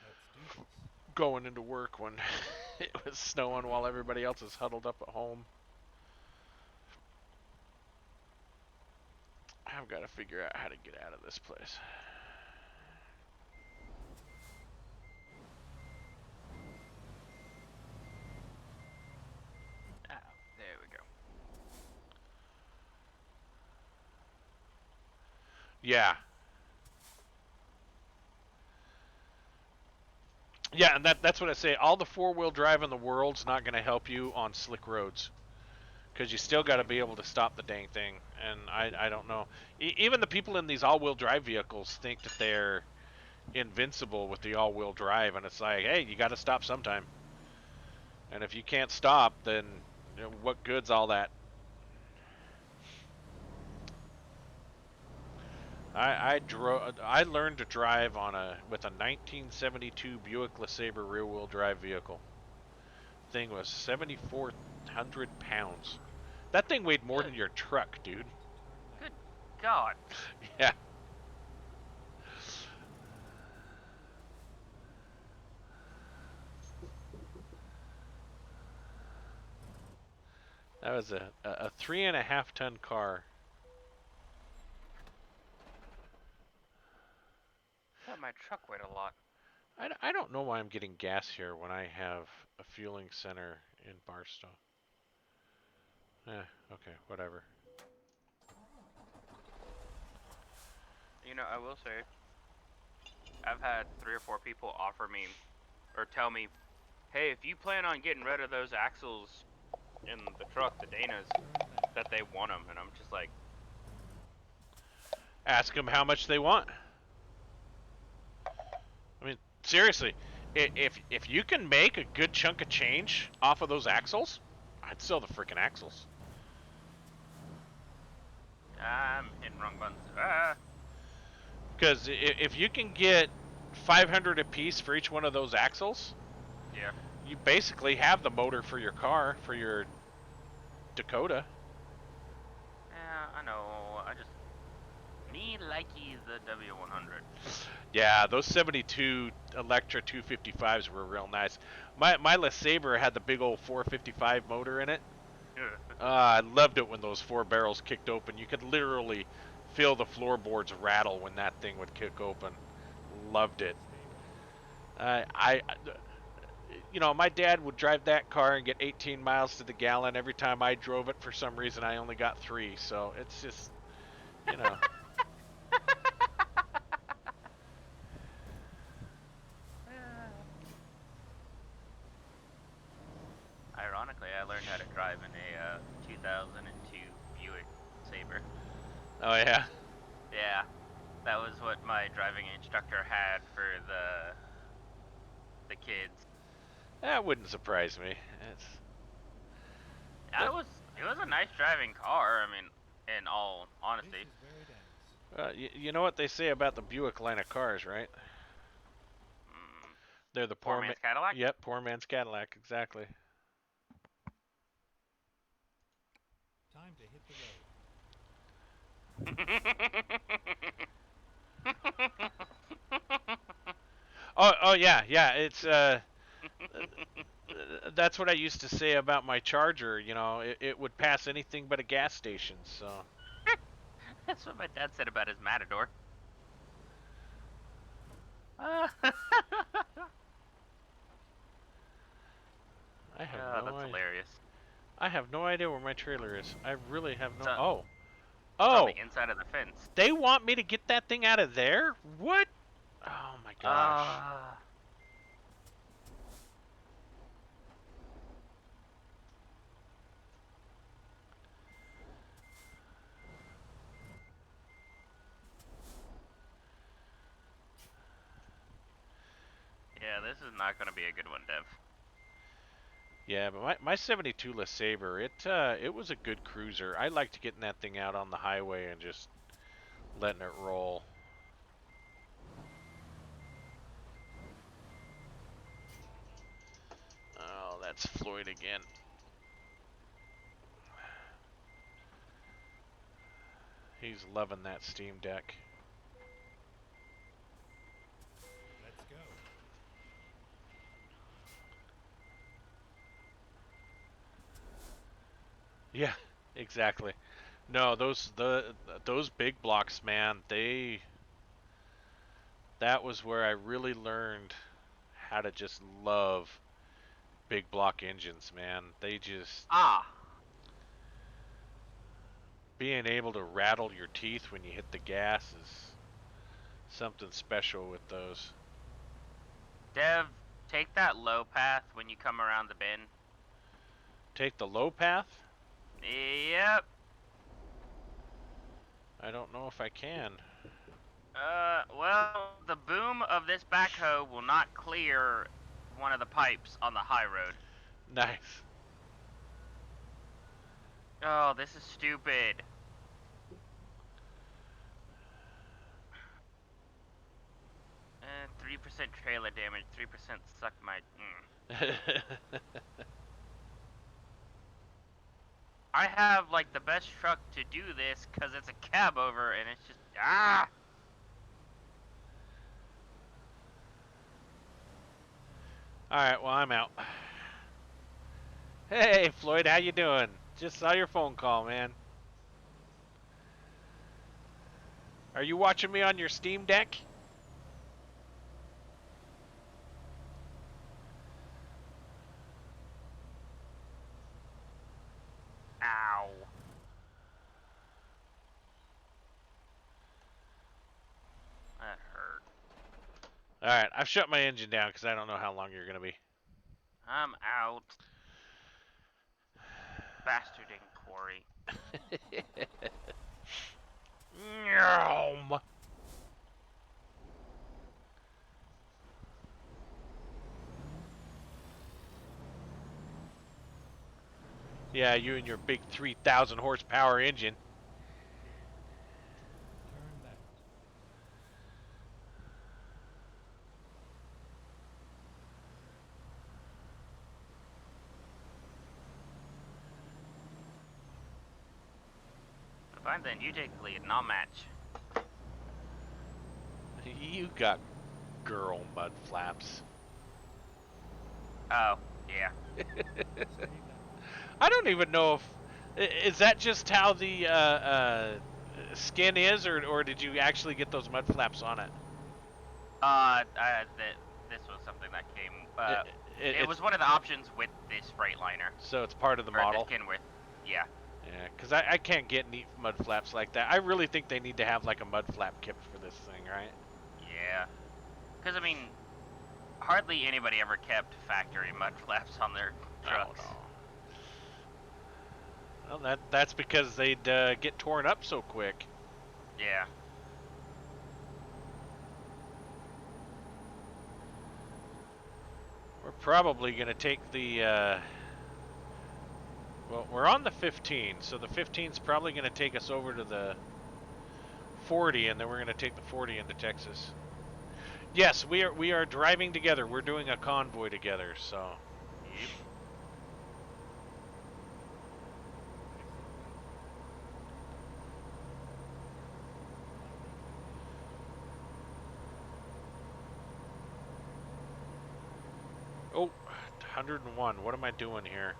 Let's do this. going into work when it was snowing while everybody else is huddled up at home. I've got to figure out how to get out of this place. Oh, there we go. Yeah. Yeah, and that's what I say. All the four-wheel drive in the world's not going to help you on slick roads, because you still got to be able to stop the dang thing. And I don't know. Even the people in these all-wheel drive vehicles think that they're invincible with the all-wheel drive, and it's like, hey, you got to stop sometime. And if you can't stop, then what good's all that? I learned to drive with a 1972 Buick LeSabre rear-wheel drive vehicle. Thing was 7,400 pounds. That thing weighed more than Good. your truck, dude. Turn left. Good God. Yeah. That was a 3.5 ton car. I thought my truck weighed a lot. I don't know why I'm getting gas here when I have a fueling center in Barstow. Okay, whatever. You know, I will say, I've had 3 or 4 people offer me or tell me, hey, if you plan on getting rid of those axles in the truck, the Danas, Turn left. that they want them. And I'm just like, Ask them how much they want. I mean, seriously, if you can make a good chunk of change off of those axles, I'd sell the freaking axles. I'm hitting wrong buttons. Ah. Because if you can get 500 a piece for each one of those axles, Yeah. you basically have the motor for your car, for your Dakota. Yeah, I know. Me likey the W100. Yeah, those 72 Electra 255s were real nice. My LeSabre had the big old 455 motor in it. I loved it when those 4 barrels kicked open. You could literally feel the floorboards rattle when that thing would kick open. Loved it. Stay right. My dad would drive that car and get 18 miles to the gallon. Every time I drove it, for some reason, I only got 3. So it's just, you know. Ironically, I learned how to drive in a 2002 Buick Sabre. Oh yeah. Yeah, that was what my driving instructor had for the kids. That wouldn't surprise me. It's It was a nice driving car. I mean, in all This honesty. is where it ends. you know what they say about the Buick line of cars, right? Mm, They're the poor man's Cadillac. Yep, poor man's Cadillac, exactly. Time to hit the road. Oh yeah, yeah. It's that's what I used to say about my Charger. It would pass anything but a gas station. So That's what my dad said about his Matador. I have Oh, no that's idea. hilarious. I have no idea where my trailer is. I really have no. So- Oh, It's on oh! the inside of the fence. They want me to get that thing out of there? What? Oh my gosh! Yeah, this is not going to be a good one, Dev. Yeah, but my 72 LeSabre, it was a good cruiser. I liked getting that thing out on the highway and just letting it roll. Oh, that's Floyd again. He's loving that Steam Deck. Let's go. Yeah, exactly. No, those big blocks, man, that was where I really learned how to just love big block engines, man. They just being able to rattle your teeth when you hit the gas is something special with those. Dev, take that low path when you come around the bend. Take the low path? Yep. I don't know if I can. Well, the boom of this backhoe will not clear one of the pipes on the high road. Nice. Oh, this is stupid. Eh, 3% trailer damage, 3% suck my... I have, like, the best truck to do this, because it's a cab over, and it's just... Alright, well, I'm out. Hey, Floyd, how you doing? Just saw your phone call, man. Are you watching me on your Steam Deck? Ow. That hurt. Alright, I've shut my engine down because I don't know how long you're going to be. I'm out. Bastarding Corey. Nyam. Yeah, you and your big 3,000 horsepower engine. Turn left. Fine then, you take the lead, and I'll match. You got girl mud flaps. Oh, yeah. Stay left. I don't even know if... Is that just how the skin is, or did you actually get those mud flaps on it? This was something that came. It It was one of the options with this Freightliner. So it's part of the Or model? the skin with. Yeah. Yeah, because I can't get neat mud flaps like that. I really think they need to have like a mud flap kit for this thing, right? Yeah. Because, I mean, hardly anybody ever kept factory mud flaps on their trucks. Oh, no. Well, that's because they'd get torn up so quick. Yeah. We're probably going to take the... well, we're on the 15, so the 15's probably going to take us over to the 40, and then we're going to take the 40 into Texas. Yes, we are driving together. We're doing a convoy together, so... Yep. Oh, 101. What am I doing here?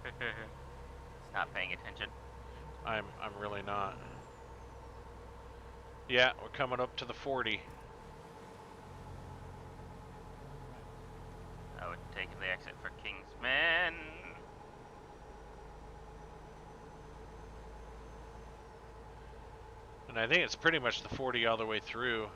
It's not paying attention. I'm really not. Yeah, we're coming up to the 40. I would take the exit for Kingsman. And I think it's pretty much the 40 all the way through.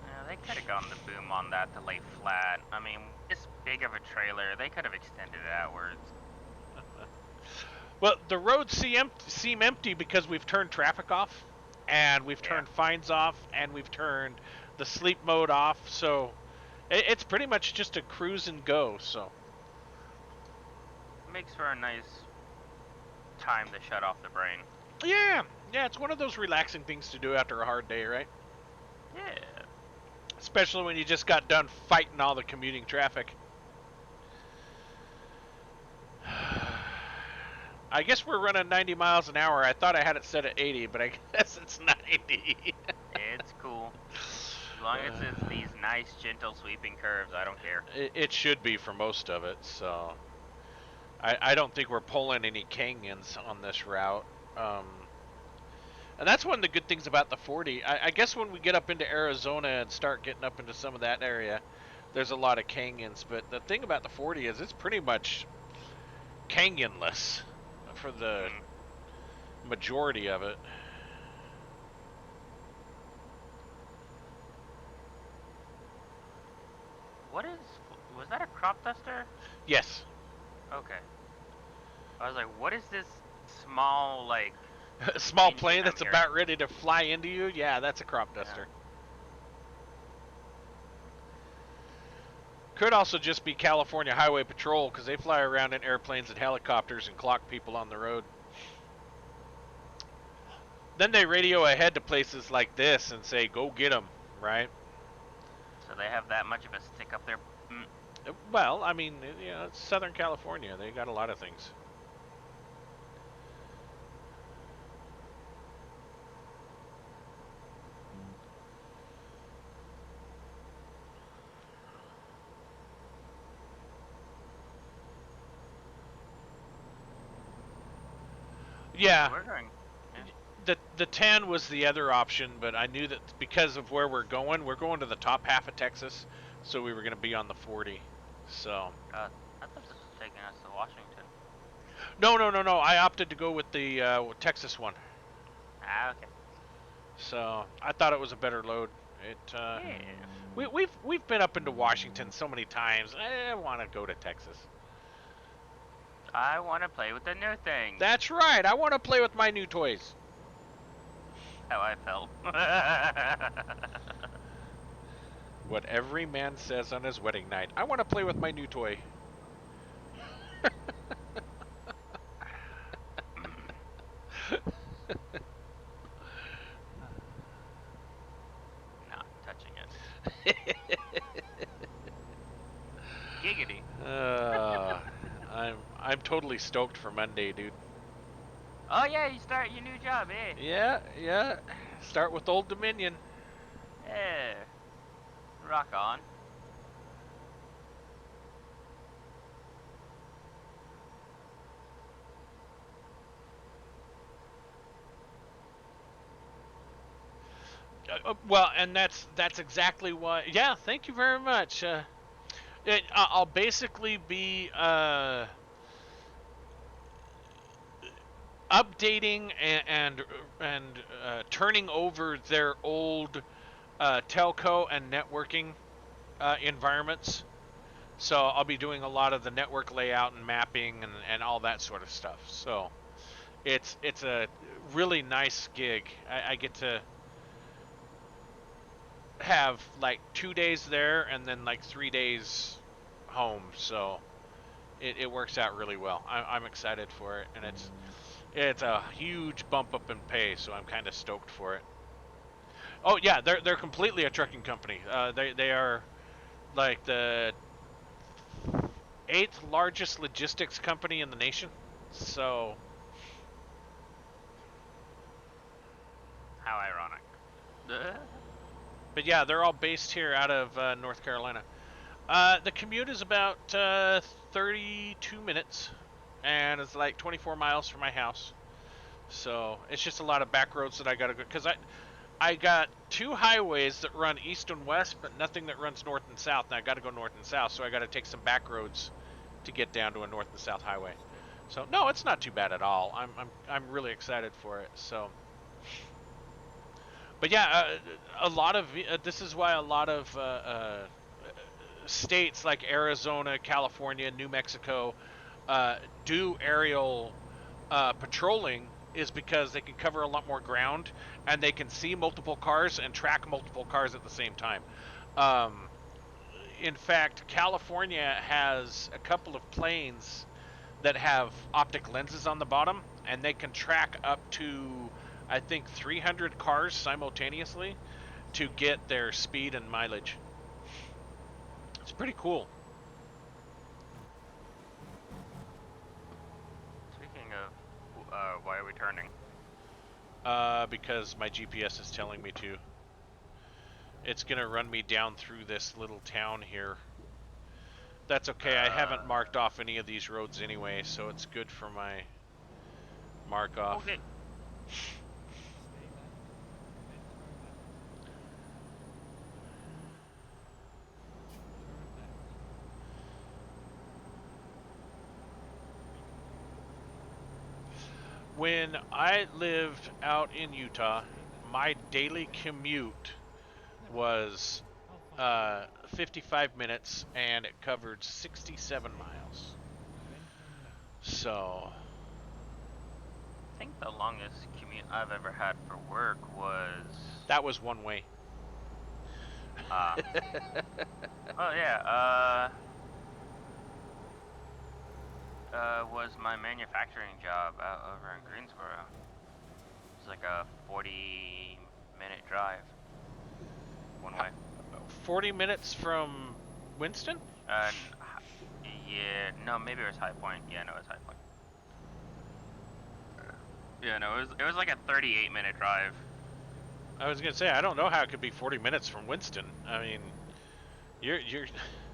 Yeah, they could have gone the boom on that to lay flat. I mean, this big of a trailer, they could have extended it outwards. Well, the roads seem empty because we've turned traffic off, and we've turned fines off, and we've turned the sleep mode off. So it's pretty much just a cruise and go. So Makes for a nice time to shut off the brain. yeah, it's one of those relaxing things to do after a hard day, right? Yeah. Especially when you just got done fighting all the commuting traffic. I guess we're running 90 miles an hour. I thought I had it set at 80, but I guess it's 90. It's cool. As long as it's these nice, gentle, sweeping curves, I don't care. It should be for most of it, so I don't think we're pulling any canyons on this route. And that's one of the good things about the 40. I guess when we get up into Arizona and start getting up into some of that area, there's a lot of canyons. But the thing about the 40 is it's pretty much canyonless for the majority of it. Was that a crop duster? Yes. Okay. I was like, what is this small, like... A small engine plane I'm that's hearing? about ready to fly into you? Yeah, that's a crop duster. Could also just be California Highway Patrol, because they fly around in airplanes and helicopters and clock people on the road. Then they radio ahead to places like this and say, go get them, right? So they have that much of a stick up there. Well, I mean, you know, it's Southern California. They got a lot of things. Yeah. We're going. The 10 was the other option, but I knew that because of where we're going to the top half of Texas, so we were going to be on the 40. So. I thought this was taking us to Washington. No. I opted to go with the Texas one. Ah, okay. So I thought it was a better load. Yeah. We've been up into Washington so many times. I want to go to Texas. I want to play with the new thing. That's right. I want to play with my new toys. How I felt. What every man says on his wedding night. I want to play with my new toy. Not touching it. Giggity. I'm totally stoked for Monday, dude. Oh yeah, you start your new job, eh? Yeah. Start with Old Dominion. Yeah. Rock on. Well, and that's exactly why. Yeah, thank you very much. I'll basically be updating and turning over their old telco and networking environments. So I'll be doing a lot of the network layout and mapping and all that sort of stuff. So it's a really nice gig. I get to have like 2 days there and then like 3 days home. So it works out really well. I'm excited for it, and it's a huge bump up in pay, so I'm kind of stoked for it. Oh yeah, they're completely a trucking company. They are like the 8th largest logistics company in the nation. So How ironic. but yeah, they're all based here out of North Carolina. The commute is about 32 minutes, and it's like 24 miles from my house. So it's just a lot of back roads that I gotta go because I got two highways that run east and west, but nothing that runs north and south. And I got to go north and south, so I got to take some back roads to get down to a north and south highway. So no, it's not too bad at all. I'm really excited for it. So, but yeah, a lot of this is why a lot of states like Arizona, California, New Mexico do aerial patrolling is because they can cover a lot more ground and they can see multiple cars and track multiple cars at the same time. Um, in fact, California has a couple of planes that have optic lenses on the bottom, and they can track up to, I think, 300 cars simultaneously to get their speed and mileage. It's pretty cool. Speaking of, why are we turning? Because my GPS is telling me to. It's gonna run me down through this little town here. That's okay, I haven't marked off any of these roads anyway, so it's good for my mark off. Okay. Stay left, then turn left. Turn left. When I lived out in Utah, my daily commute was 55 minutes and it covered 67 miles. Then turn left. So, I think the longest commute I've ever had for work was. that was one way. Oh yeah. Was my manufacturing job out over in Greensboro. It's like a 40-minute drive. One way. 40 minutes from Winston? Yeah, no, maybe it was High Point. Yeah, no, it was High Point. Yeah, no, it was like a 38-minute drive. I was gonna say, I don't know how it could be 40 minutes from Winston. I mean, you're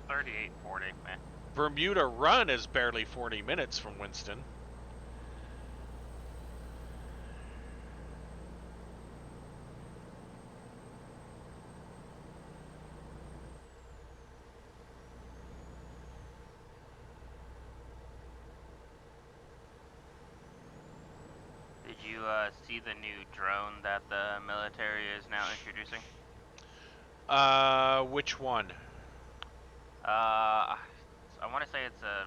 38, 40, man. Bermuda Run is barely 40 minutes from Winston. Did you see the new drone that the military is now introducing? Which one? I want to say it's a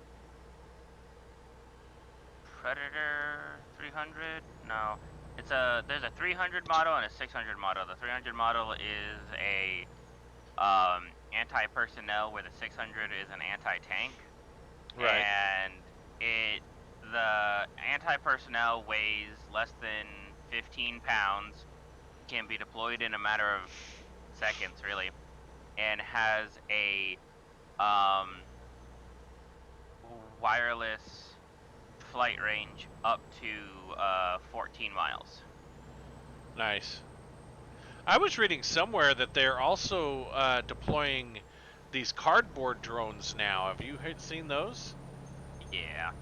Predator 300. No, there's a 300 model and a 600 model. The 300 model is a anti-personnel, where the 600 is an anti-tank. Right. And the anti-personnel weighs less than 15 pounds, can be deployed in a matter of seconds, really, and has a wireless flight range up to 14 miles. Nice. I was reading somewhere that they're also deploying these cardboard drones now. Have you seen those? Yeah.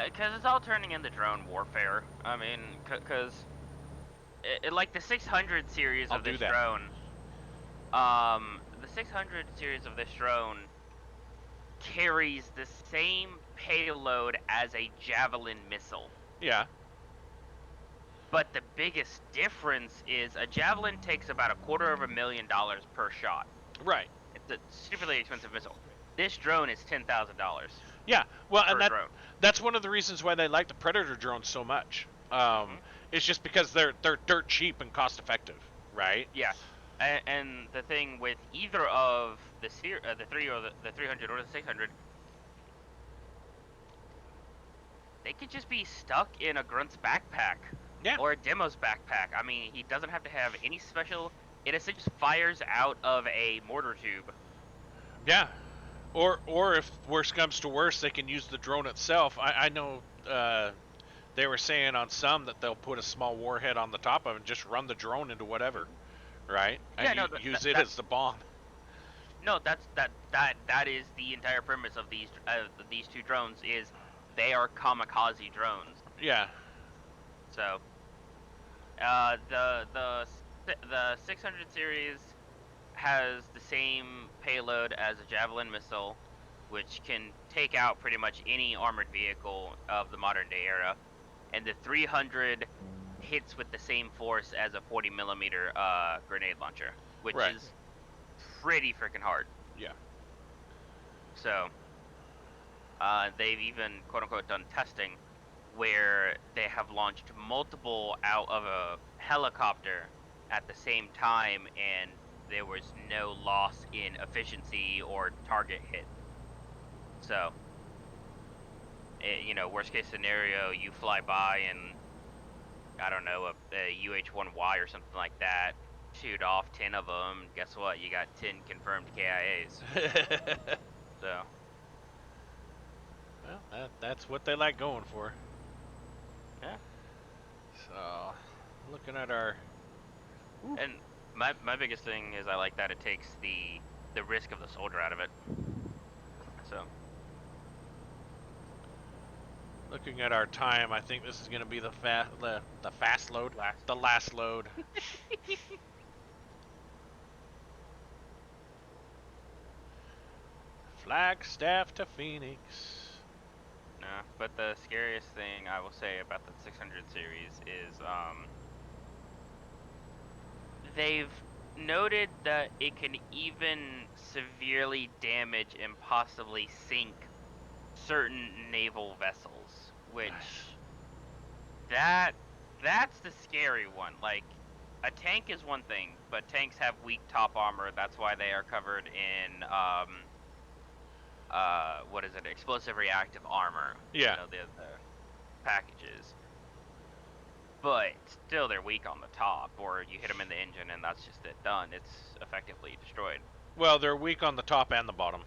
Because it's all turning into drone warfare. I mean, because like the 600 series of this drone, the 600 series of this drone carries the same payload as a Javelin missile. Yeah. But the biggest difference is a Javelin takes about $250,000 per shot. Right. It's a stupidly expensive missile. This drone is $10,000. Yeah. Well, and drone. that's one of the reasons why they like the Predator drones so much. It's just because they're dirt cheap and cost effective, right? Yeah. And the thing with either of the 3 or the 300 or the 600, they could just be stuck in a Grunt's backpack. Yeah. Or a Demo's backpack. I mean, he doesn't have to have any special. It essentially just fires out of a mortar tube. Yeah. Or if worse comes to worse, they can use the drone itself. I know they were saying on some that they'll put a small warhead on the top of it and just run the drone into whatever, right? Yeah, And use it as the bomb. No, that is the entire premise of these two drones is they are kamikaze drones. Yeah. So, the 600 series has the same payload as a Javelin missile, which can take out pretty much any armored vehicle of the modern day era, and the 300 hits with the same force as a 40 millimeter grenade launcher, which Right. is pretty freaking hard. Yeah. So, they've even quote unquote done testing where they have launched multiple out of a helicopter at the same time, and there was no loss in efficiency or target hit. So, worst case scenario, you fly by and I don't know a UH-1Y or something like that, shoot off 10 of them. Guess what? You got 10 confirmed KIAs. So. Well, that's what they like going for. Yeah. So, looking at our. And my biggest thing is I like that it takes the risk of the soldier out of it. So. Looking at our time, I think this is going to be the fast load, Last. the last load. Flagstaff to Phoenix. No, but the scariest thing I will say about the 600 series is they've noted that it can even severely damage and possibly sink certain naval vessels, which that's the scary one. Like, a tank is one thing, but tanks have weak top armor. That's why they are covered in what is it? Explosive reactive armor. Yeah. The packages. But still, they're weak on the top, or you hit them in the engine and that's just it. Done. It's effectively destroyed. Well, they're weak on the top and the bottom.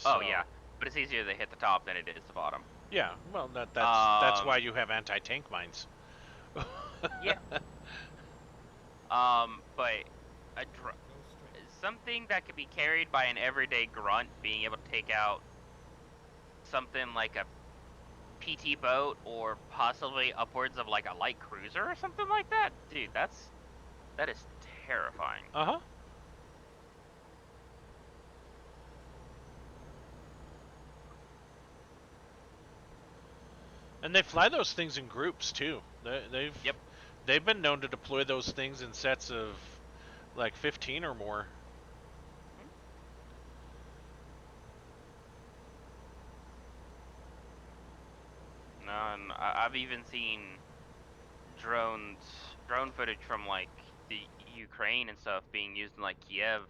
Oh So, yeah, but it's easier to hit the top than it is the bottom. Yeah. Well, that's why you have anti-tank mines. Yeah. But something that could be carried by an everyday grunt, being able to take out something like a PT boat or possibly upwards of like a light cruiser or something like that, dude, that is terrifying. Uh-huh. And they fly those things in groups too. Yep. They've been known to deploy those things in sets of like 15 or more. No, and I've even seen drone footage from like the Ukraine and stuff being used in like Kiev,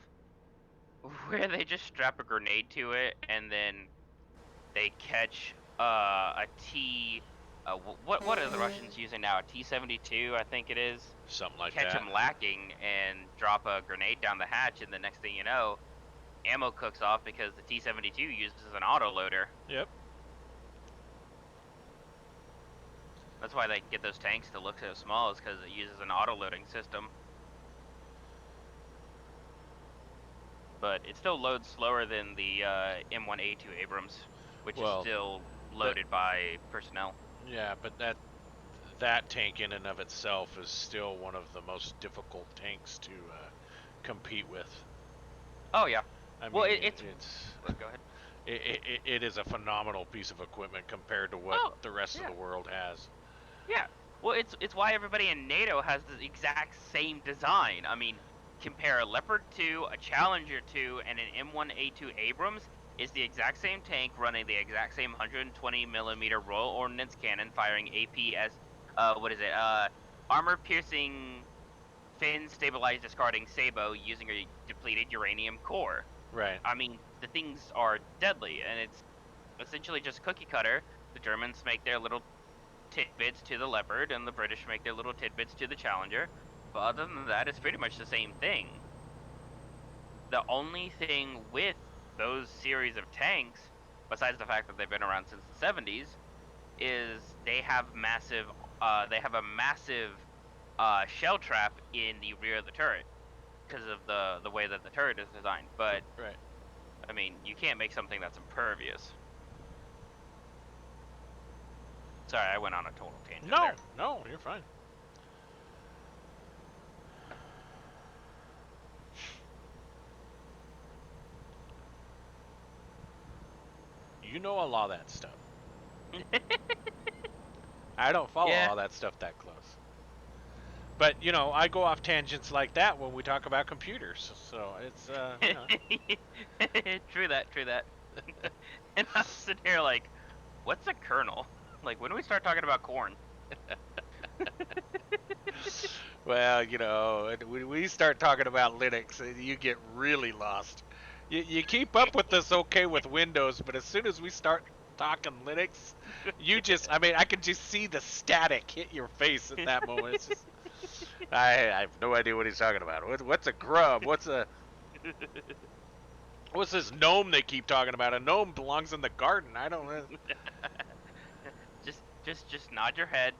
where they just strap a grenade to it and then they catch a T. What are the Russians using now? A T-72, I think it is. Something like Catch that. them lacking and drop a grenade down the hatch, and the next thing you know, ammo cooks off because the T-72 uses an autoloader. Yep. That's why they get those tanks to look so small, is because it uses an auto-loading system. But it still loads slower than the M1A2 Abrams, which is still loaded by personnel. Yeah, but that tank in and of itself is still one of the most difficult tanks to compete with. Oh yeah. I mean, Well, it's go ahead. It is a phenomenal piece of equipment compared to what the rest of the world has. Yeah. Well, it's why everybody in NATO has the exact same design. I mean, compare a Leopard 2, a Challenger 2, and an M1A2 Abrams. Is the exact same tank running the exact same 120 millimeter Royal Ordnance cannon, firing APS. Armor-piercing, fin-stabilized discarding sabot using a depleted uranium core. Right. I mean, the things are deadly, and it's essentially just cookie cutter. The Germans make their little tidbits to the Leopard, and the British make their little tidbits to the Challenger. But other than that, it's pretty much the same thing. The only thing with those series of tanks, besides the fact that they've been around since the 70s, is they have a massive shell trap in the rear of the turret. because of the way that the turret is designed. But Right. I mean, you can't make something that's impervious. Sorry, I went on a total tangent No, there. no, you're fine. You know a lot of that stuff. I don't follow Yeah. all that stuff that close. But, you know, I go off tangents like that when we talk about computers. So it's, you know. True that. And I'm sitting here like, what's a kernel? Like, when do we start talking about corn? Well, you know, when we start talking about Linux, you get really lost. You keep up with us okay with Windows, but as soon as we start talking Linux, you just, I mean, I can just see the static hit your face at that moment. It's just, I have no idea what he's talking about. What's a grub? What's this gnome they keep talking about? A gnome belongs in the garden. I don't know. Just nod your head.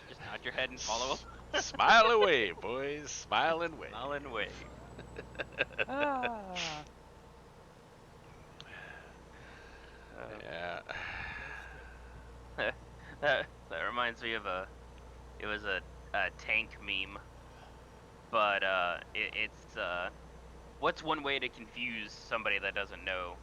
Just nod your head and follow. Smile away, boys. Smile and wave. Smile and wave. Ah. Yeah. That reminds me of it was a tank meme, but it's what's one way to confuse somebody that doesn't know?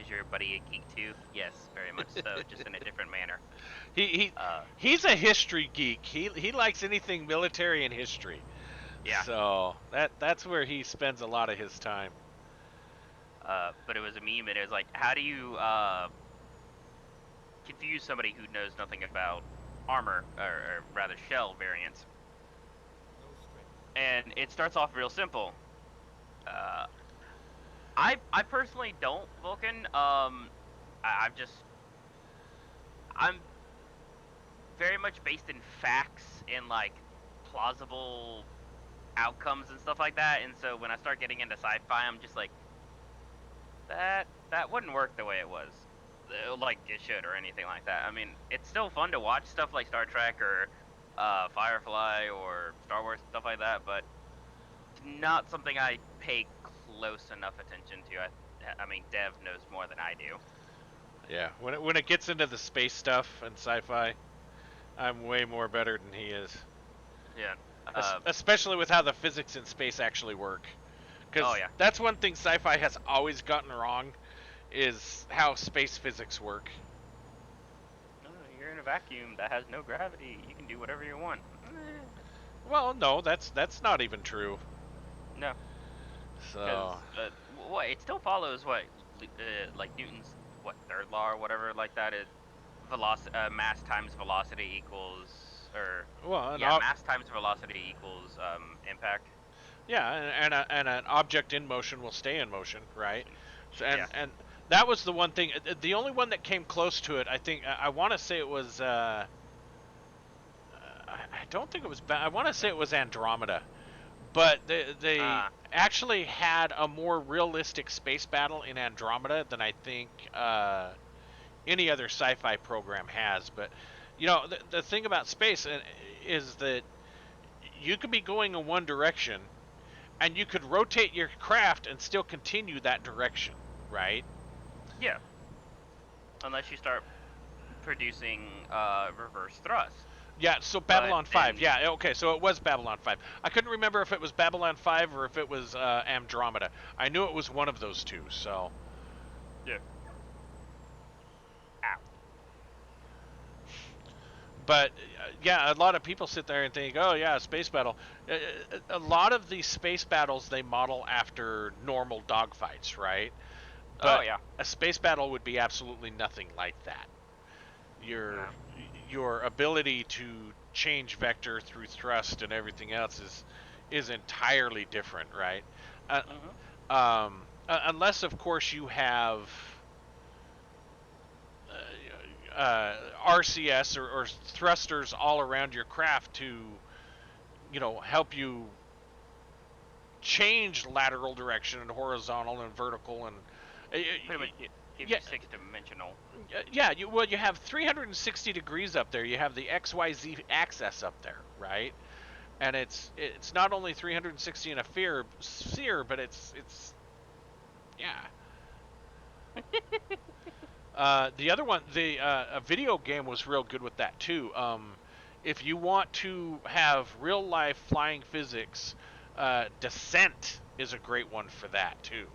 Is your buddy a geek too? Yes, very much so, just in a different manner. He's a history geek. He likes anything military and history. Yeah. So that's where he spends a lot of his time. But it was a meme, and it was like, how do you confuse somebody who knows nothing about armor, or rather shell variants? No strength. And it starts off real simple. I personally don't, Vulcan. I'm very much based in facts and like plausible outcomes and stuff like that. And so when I start getting into sci-fi, I'm just like, that wouldn't work the way it was, like it should, or anything like that. I mean, it's still fun to watch stuff like Star Trek or Firefly or Star Wars, stuff like that, but not something I pay close enough attention to. I mean, Dev knows more than I do. Yeah, when it gets into the space stuff and sci-fi, I'm way more better than he is. Yeah. Especially with how the physics in space actually work. Because that's one thing sci-fi has always gotten wrong, is how space physics work. You're in a vacuum that has no gravity. You can do whatever you want. Well, no, that's not even true. No. So. It still follows what, like Newton's third law or whatever like that is. Mass times velocity equals, mass times velocity equals impact. Yeah, and an object in motion will stay in motion, right? So, and that was the one thing. The only one that came close to it, I think, I want to say it was. I don't think it was. I want to say it was Andromeda, but they actually had a more realistic space battle in Andromeda than I think any other sci-fi program has. But you know, the thing about space is that you could be going in one direction, and you could rotate your craft and still continue that direction, right? Yeah. Unless you start producing reverse thrust. Yeah, so Babylon 5. Yeah, okay, so it was Babylon 5. I couldn't remember if it was Babylon 5 or if it was Andromeda. I knew it was one of those two, so. Yeah. Ow. But, yeah, a lot of people sit there and think, oh, yeah, space battle. A lot of these space battles, they model after normal dogfights, right? But a space battle would be absolutely nothing like that. Your ability to change vector through thrust and everything else is entirely different, right? Unless, of course, you have RCS or thrusters all around your craft to, you know, help you change lateral direction and horizontal and vertical and pretty much give you six-dimensional. Yeah, you have 360 degrees up there. You have the XYZ axis up there, right? and it's not only 360 in a sphere, but it's yeah. The other one, a video game was real good with that too. If you want to have real life flying physics, Descent is a great one for that too.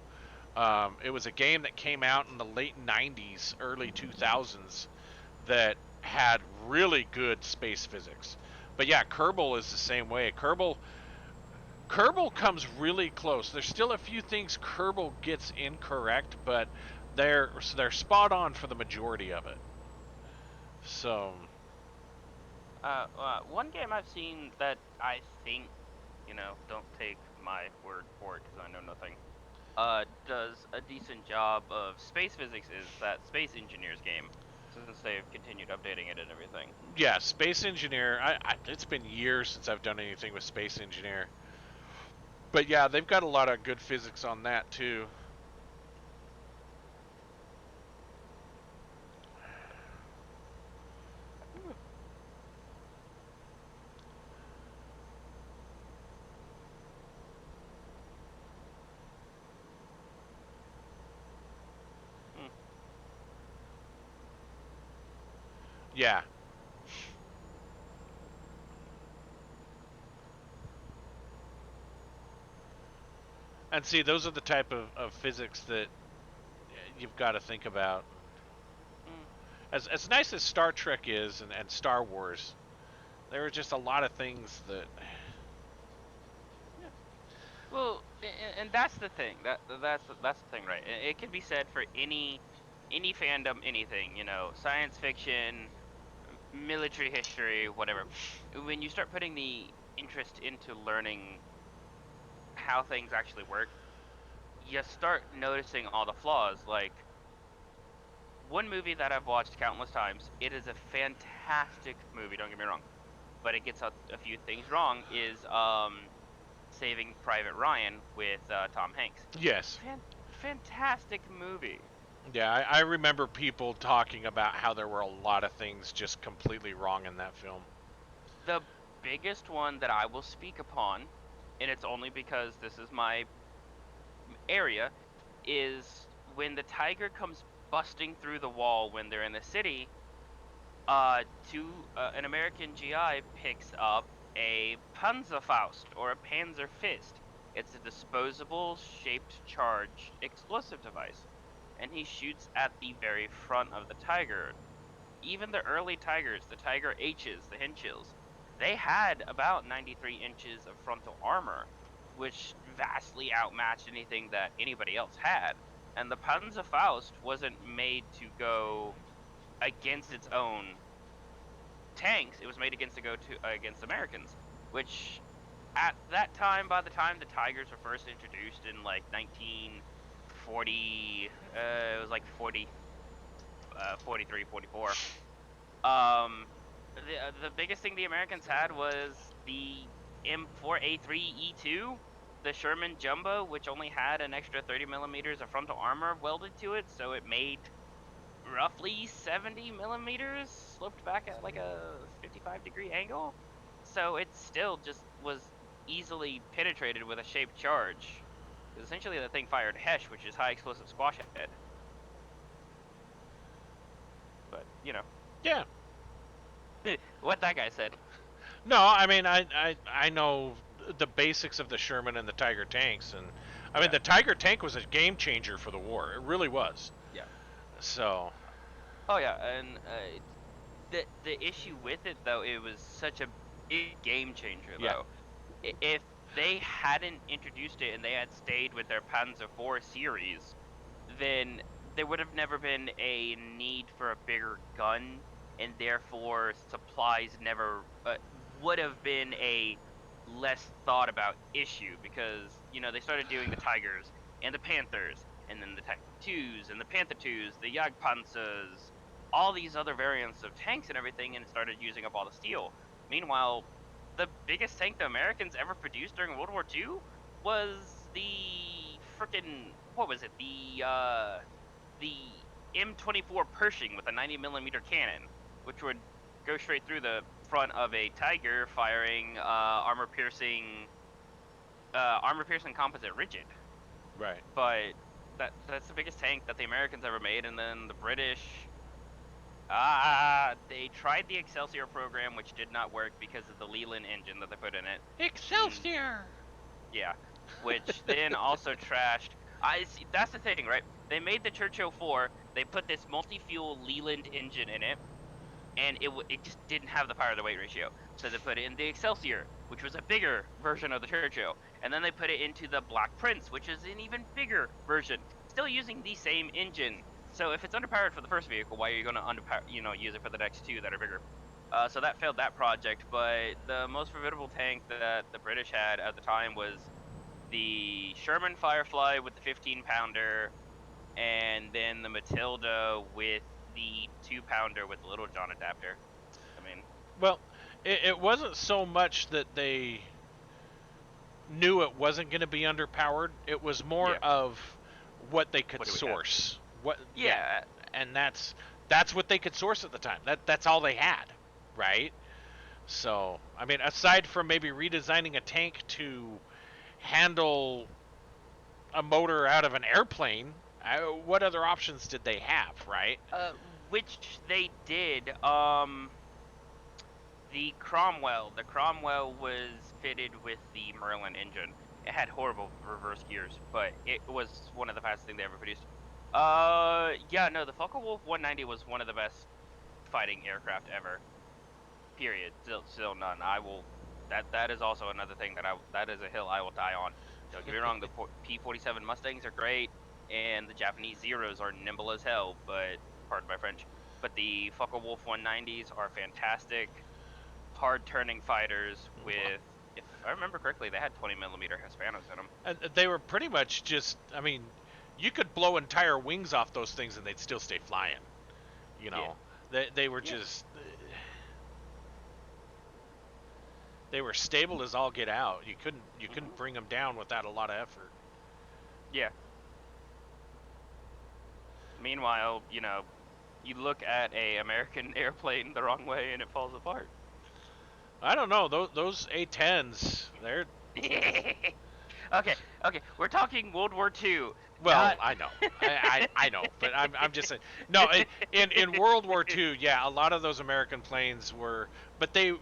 It was a game that came out in the late 90s, early 2000s that had really good space physics. But yeah, Kerbal is the same way. Kerbal comes really close. There's still a few things Kerbal gets incorrect, but they're spot on for the majority of it. So One game I've seen that I think, don't take my word for it because I know nothing, does a decent job of space physics is that Space Engineers game, since they've continued updating it and everything. yeah, Space Engineer. It's been years since I've done anything with Space Engineer, but yeah, they've got a lot of good physics on that too. Hmm. Yeah. And see, those are the type of physics that you've got to think about. Hmm. As nice as Star Trek is and Star Wars, there are just a lot of things that. Well, and that's the thing. That's the thing, right? It can be said for any fandom, anything. Science fiction, military history, whatever. When you start putting the interest into learning how things actually work, you start noticing all the flaws. Like one movie that I've watched countless times. It is a fantastic movie. Don't get me wrong, but it gets a few things wrong. Is Saving Private Ryan with Tom Hanks. Yes. Fantastic movie. Yeah, I remember people talking about how there were a lot of things just completely wrong in that film. The biggest one that I will speak upon, and it's only because this is my area, is when the tiger comes busting through the wall when they're in the city. An American GI picks up a Panzerfaust or a Panzer Fist. It's a disposable shaped charge explosive device, and he shoots at the very front of the tiger. Even the early tigers, the Tiger H's, the Henschels, they had about 93 inches of frontal armor, which vastly outmatched anything that anybody else had. And the Panzerfaust wasn't made to go against its own tanks. It was made against against Americans, which at that time, by the time the Tigers were first introduced in like 1940, it was like 43, 44. The biggest thing the Americans had was the M4A3E2, the Sherman Jumbo, which only had an extra 30 millimeters of frontal armor welded to it, so it made roughly 70 millimeters, sloped back at like a 55-degree angle. So it still just was easily penetrated with a shaped charge. Essentially, the thing fired HESH, which is high explosive squash head. But Yeah. what that guy said. No, I mean I know the basics of the Sherman and the Tiger tanks, and I mean the Tiger tank was a game changer for the war. It really was. Yeah. So. Oh yeah, and the issue with it though, it was such a big game changer though. Yeah. If they hadn't introduced it and they had stayed with their Panzer IV series, then there would have never been a need for a bigger gun, and therefore supplies never would have been a less thought about issue, because they started doing the Tigers and the Panthers, and then the Tiger 2s and the Panther 2s, the Jagdpanzers, all these other variants of tanks and everything, and started using up all the steel. Meanwhile, the biggest tank the Americans ever produced during World War II was the frickin' what was it? The M24 Pershing with a 90 millimeter cannon, which would go straight through the front of a Tiger firing armor-piercing composite rigid. Right. But that's the biggest tank that the Americans ever made, and then the British. They tried the Excelsior program, which did not work because of the Leland engine that they put in it. Excelsior. Yeah, which then also trashed. I see. That's the thing, right? They made the Churchill 4. They put this multi-fuel Leland engine in it, and it just didn't have the power to weight ratio. So they put it in the Excelsior, which was a bigger version of the Churchill, and then they put it into the Black Prince, which is an even bigger version, still using the same engine. So if it's underpowered for the first vehicle, why are you going to use it for the next two that are bigger? So that failed that project. But the most formidable tank that the British had at the time was the Sherman Firefly with the 15-pounder, and then the Matilda with the 2-pounder with the Little John adapter. I mean, Well, it wasn't so much that they knew it wasn't going to be underpowered. It was more Yeah. of what they could What do we have? source. What? yeah, And that's what they could source at the time. That's all they had, right? So, I mean, aside from maybe redesigning a tank to handle a motor out of an airplane, what other options did they have, right? which they did. The Cromwell was fitted with the Merlin engine. It had horrible reverse gears, but it was one of the fastest things they ever produced. Yeah, no, the Focke-Wulf 190 was one of the best fighting aircraft ever. Period. Still none. That is also another thing that is a hill I will die on. Don't get me wrong, the P-47 Mustangs are great, and the Japanese Zeros are nimble as hell, but, pardon my French, but the Focke-Wulf 190s are fantastic, hard-turning fighters with, if I remember correctly, they had 20mm Hispanos in them. And they were pretty much just, I mean, you could blow entire wings off those things and they'd still stay flying. You know, they were just, they were stable as all get out. You couldn't bring them down without a lot of effort. Yeah. Meanwhile, you look at a American airplane the wrong way and it falls apart. I don't know, those A-10s, they're, Okay, we're talking World War II. well, I know, I know, but I'm just saying, no, in World War II, yeah, a lot of those American planes were, but they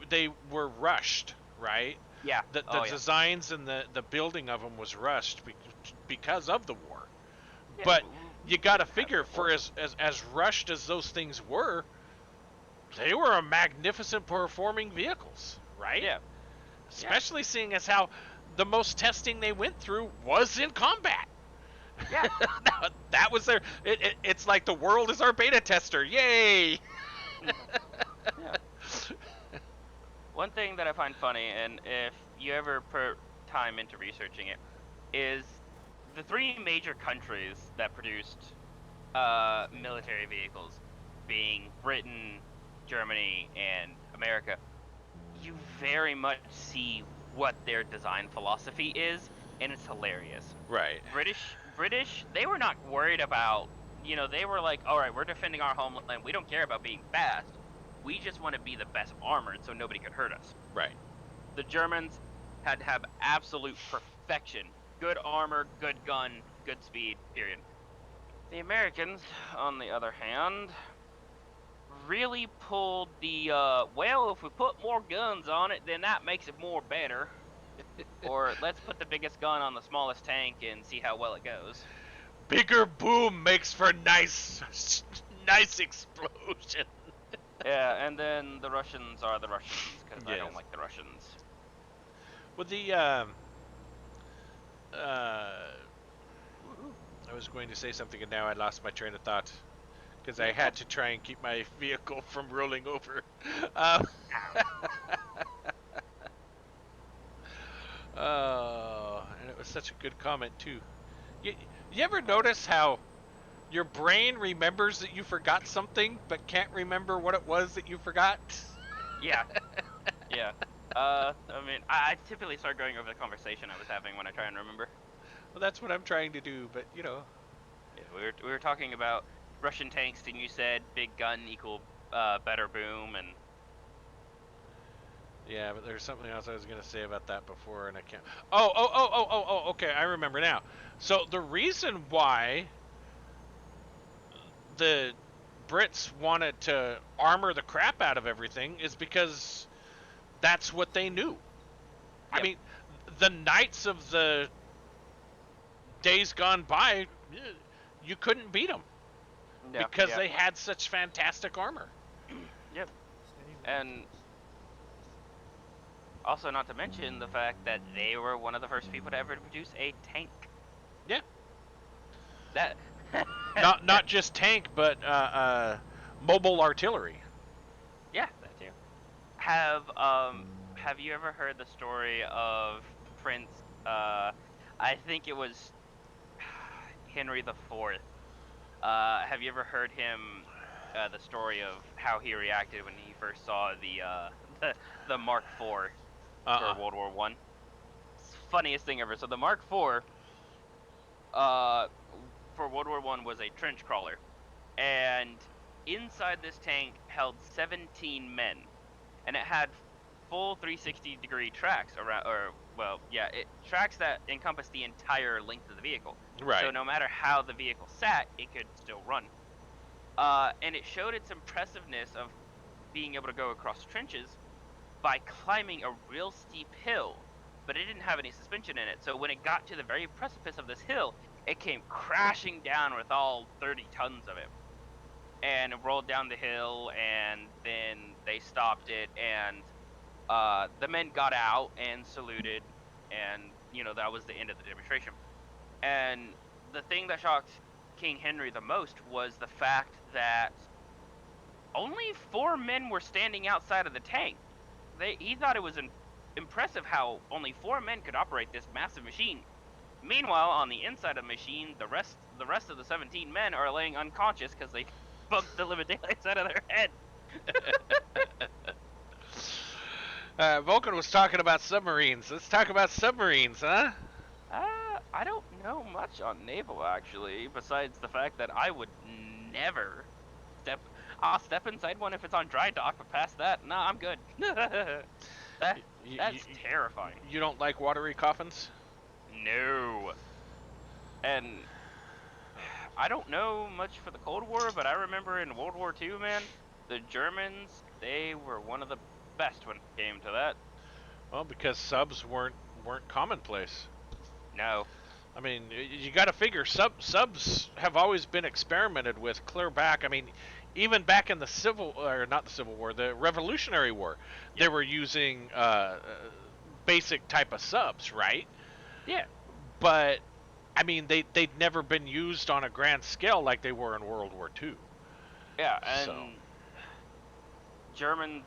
were rushed, right? Yeah. The designs and the building of them was rushed because of the war. Yeah, But you got to figure, for as rushed as those things were, they were a magnificent performing vehicles, right? Yeah. Especially seeing as how the most testing they went through was in combat. Yeah. That was their. It's like the world is our beta tester. Yay! Yeah. One thing that I find funny, and if you ever put time into researching it, is the three major countries that produced military vehicles, being Britain, Germany, and America. You very much see what their design philosophy is, and it's hilarious. Right. British, they were not worried about, they were like, all right, we're defending our homeland. We don't care about being fast. We just want to be the best armored so nobody could hurt us. Right. The Germans had to have absolute perfection. Good armor, good gun, good speed, period. The Americans, on the other hand, really pulled the, well, if we put more guns on it, then that makes it more better. Or let's put the biggest gun on the smallest tank and see how well it goes. Bigger boom makes for nice explosion. Yeah, and then the Russians are the Russians, because I don't Yes. like the Russians. Well, I was going to say something and now I lost my train of thought because I had to try and keep my vehicle from rolling over. Oh, and it was such a good comment too. You ever notice how your brain remembers that you forgot something but can't remember what it was that you forgot? Yeah. Yeah. I mean, I typically start going over the conversation I was having when I try and remember. Well, that's what I'm trying to do, but you know. Yeah, we were talking about Russian tanks, and you said big gun equal better boom, and Yeah, but there's something else I was gonna say about that before, and I can't. Oh. Okay, I remember now. So the reason why the Brits wanted to armor the crap out of everything is because that's what they knew. I Yep. mean, the knights of the days gone by, you couldn't beat them Yeah. because Yeah. they had such fantastic armor. Yep. Staying And also, not to mention the fact that they were one of the first people to ever produce a tank. Yeah. That. Not just tank, but mobile artillery. Yeah, that too. Have you ever heard the story of Prince? I think it was Henry the Fourth. Have you ever heard him? The story of how he reacted when he first saw the Mark IV for World War One. Funniest thing ever. So the Mark IV, for World War One was a trench crawler, and inside this tank held 17 men, and it had full 360-degree tracks around, tracks that encompass the entire length of the vehicle. Right. So no matter how the vehicle sat, it could still run. And it showed its impressiveness of being able to go across trenches by climbing a real steep hill, but it didn't have any suspension in it. So when it got to the very precipice of this hill, it came crashing down with all 30 tons of it. And it rolled down the hill, and then they stopped it, and the men got out and saluted, and that was the end of the demonstration. And the thing that shocked King Henry the most was the fact that only 4 men were standing outside of the tank. He thought it was impressive how only 4 men could operate this massive machine. Meanwhile, on the inside of the machine, the rest of the 17 men are laying unconscious because they bumped the living daylights out of their head. Vulcan was talking about submarines. Let's talk about submarines, huh? I don't know much on naval, actually, besides the fact that I would never I'll step inside one if it's on dry dock, but past that, nah, I'm good. That's terrifying. You don't like watery coffins? No. And I don't know much for the Cold War, but I remember in World War II, man, the Germans, they were one of the best when it came to that. Well, because subs weren't commonplace. No. I mean, you got to figure subs have always been experimented with clear back. I mean, even back in the the Revolutionary War, they were using basic type of subs, right? Yeah. But I mean, they'd never been used on a grand scale like they were in World War II. Yeah, and So. German.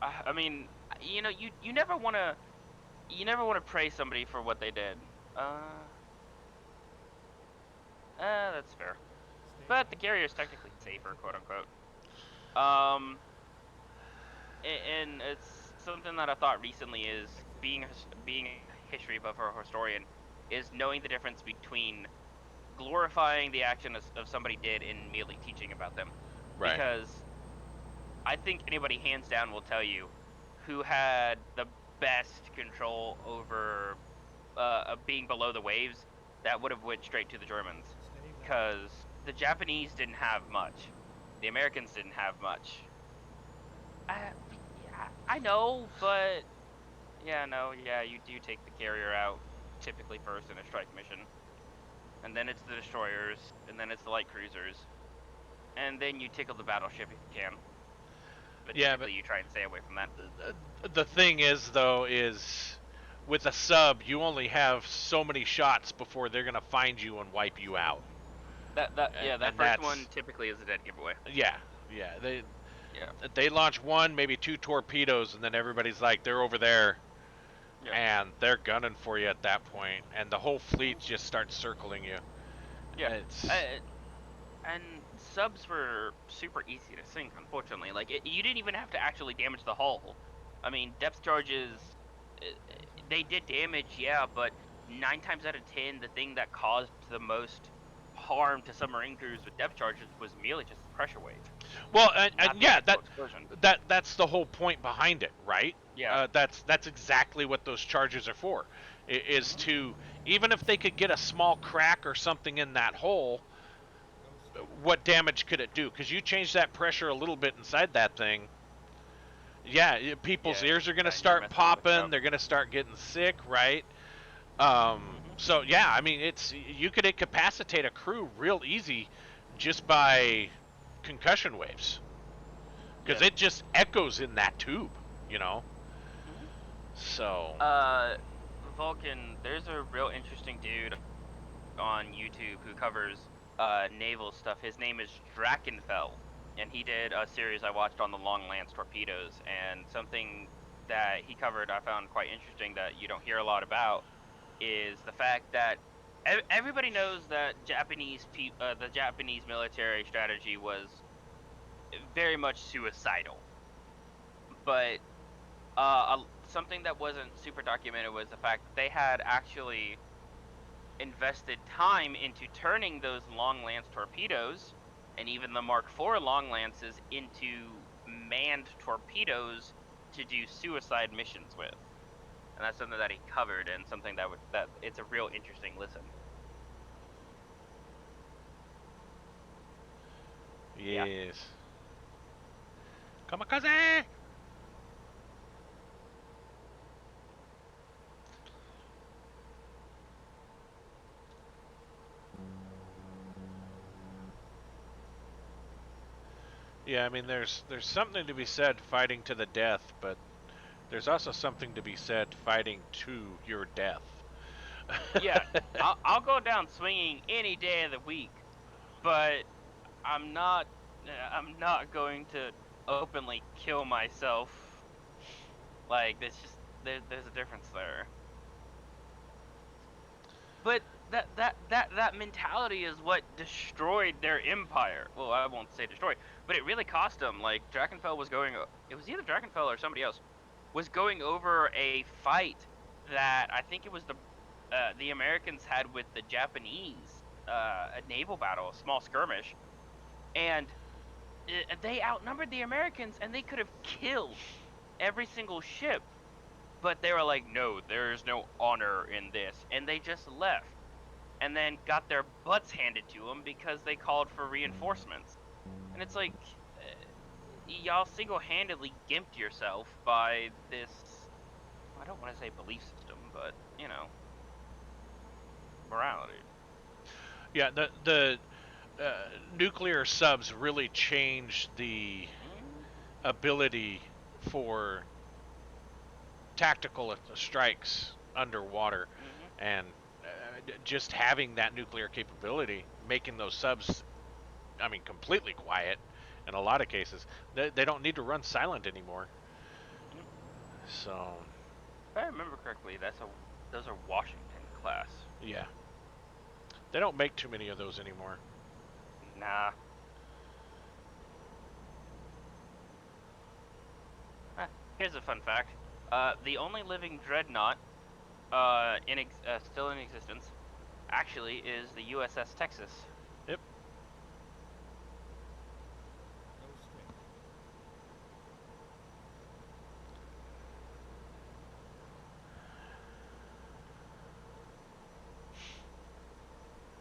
I mean, you never want to praise somebody for what they did. That's fair. But the carrier is technically safer, quote unquote. And it's something that I thought recently is being a history buff or a historian is knowing the difference between glorifying the action of somebody did and merely teaching about them. Right. Because I think anybody hands down will tell you who had the best control over being below the waves. That would have went straight to the Germans, because the Japanese didn't have much, the Americans didn't have much. I know, but you do take the carrier out typically first in a strike mission, and then it's the destroyers, and then it's the light cruisers, and then you tickle the battleship if you can. But typically you try and stay away from that. The thing is, though, is with a sub, you only have so many shots before they're gonna find you and wipe you out. That first one typically is a dead giveaway. Yeah. They launch 1, maybe 2 torpedoes, and then everybody's like, they're over there, and they're gunning for you at that point, and the whole fleet just starts circling you. Yeah. And subs were super easy to sink, unfortunately. Like, you didn't even have to actually damage the hull. I mean, depth charges, they did damage, yeah, but 9 times out of 10, the thing that caused the most harm to submarine crews with depth charges was merely just the pressure wave. Well, not and the yeah, actual explosion. that's the whole point behind it, right? Yeah. That's exactly what those charges are for. Is Mhm. to, even if they could get a small crack or something in that hole, what damage could it do? Because you change that pressure a little bit inside that thing, yeah, people's Yeah, ears are gonna and you're start messing with popping. stuff. They're gonna start getting sick, right? Mhm. So yeah, I mean, you could incapacitate a crew real easy just by concussion waves, because Yeah. it just echoes in that tube, you know. Mhm. So Uh, Vulcan, there's a real interesting dude on YouTube who covers naval stuff. His name is Drakenfell, and he did a series I watched on the Long Lance torpedoes. And something that he covered I found quite interesting that you don't hear a lot about is the fact that everybody knows that the Japanese military strategy was very much suicidal, but something that wasn't super documented was the fact that they had actually invested time into turning those long lance torpedoes and even the Mark IV long lances into manned torpedoes to do suicide missions with. And that's something that he covered and something that it's a real interesting listen. Yeah. yes, kamikaze. Yeah, I mean, there's something to be said fighting to the death, but there's also something to be said fighting to your death. Yeah, I'll go down swinging any day of the week, but I'm not I'm not going to openly kill myself. Like there's a difference there. But that mentality is what destroyed their empire. Well, I won't say destroy, but it really cost them. Like Drakenfell was going, it was either Drakenfell or somebody else was going over a fight that I think it was the Americans had with the Japanese, a naval battle, a small skirmish, and they outnumbered the Americans, and they could have killed every single ship, but they were like, no, there is no honor in this, and they just left and then got their butts handed to them because they called for reinforcements. And it's like, y'all single-handedly gimped yourself by this, I don't want to say belief system, but, morality. Yeah, the nuclear subs really changed the Mm-hmm. ability for tactical strikes underwater, Mm-hmm. and just having that nuclear capability, making those subs, I mean, completely quiet in a lot of cases. They don't need to run silent anymore. Yep. So If I remember correctly, those are Washington class. yeah, they don't make too many of those anymore. Nah. Here's a fun fact. The only living dreadnought still in existence actually is the USS Texas. Yep. No stick.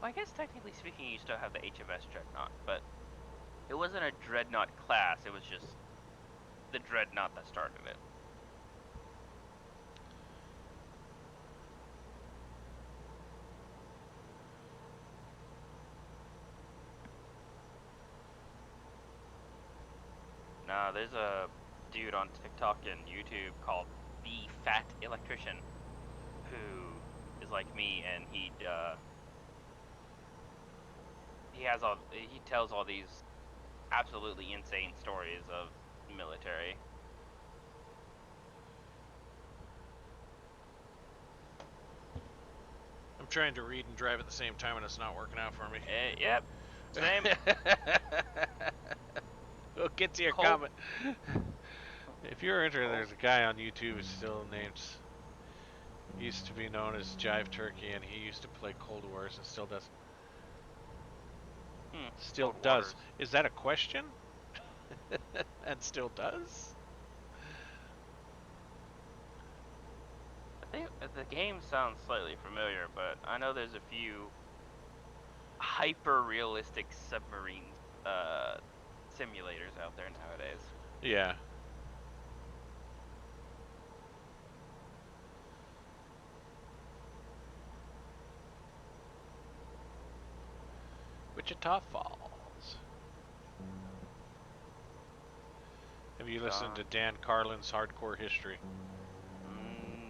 Well, I guess technically speaking, you still have the HMS Dreadnought, but it wasn't a Dreadnought class. It was just the Dreadnought that started it. Nah, there's a dude on TikTok and YouTube called the Fat Electrician who is like me, and he tells all these absolutely insane stories of military. I'm trying to read and drive at the same time, and it's not working out for me. Yep, same. We'll get to your Cold. comment. If you're interested, there's a guy on YouTube who's still named, used to be known as Jive Turkey, and he used to play Cold Wars and still Hmm. still Cold does. Waters. Is that a question? and still does. I think the game sounds slightly familiar, but I know there's a few hyper-realistic submarine simulators out there nowadays. Yeah. Wichita Falls. Have you listened to Dan Carlin's Hardcore History?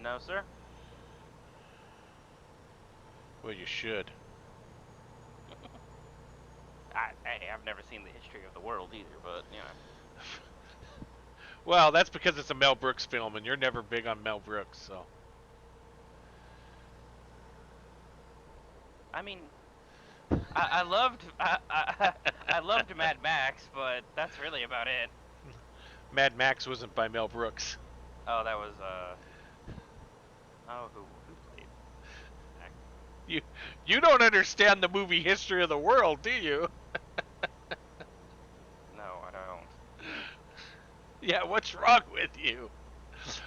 No, sir. Well, you should. I've never seen the history of the world either, but you know. Well, that's because it's a Mel Brooks film, and you're never big on Mel Brooks, so. I mean, I loved I loved Mad Max, but that's really about it. Mad Max wasn't by Mel Brooks. Oh, that was oh, who played? You don't understand the movie History of the World, do you? No, I don't. Yeah, what's wrong with you?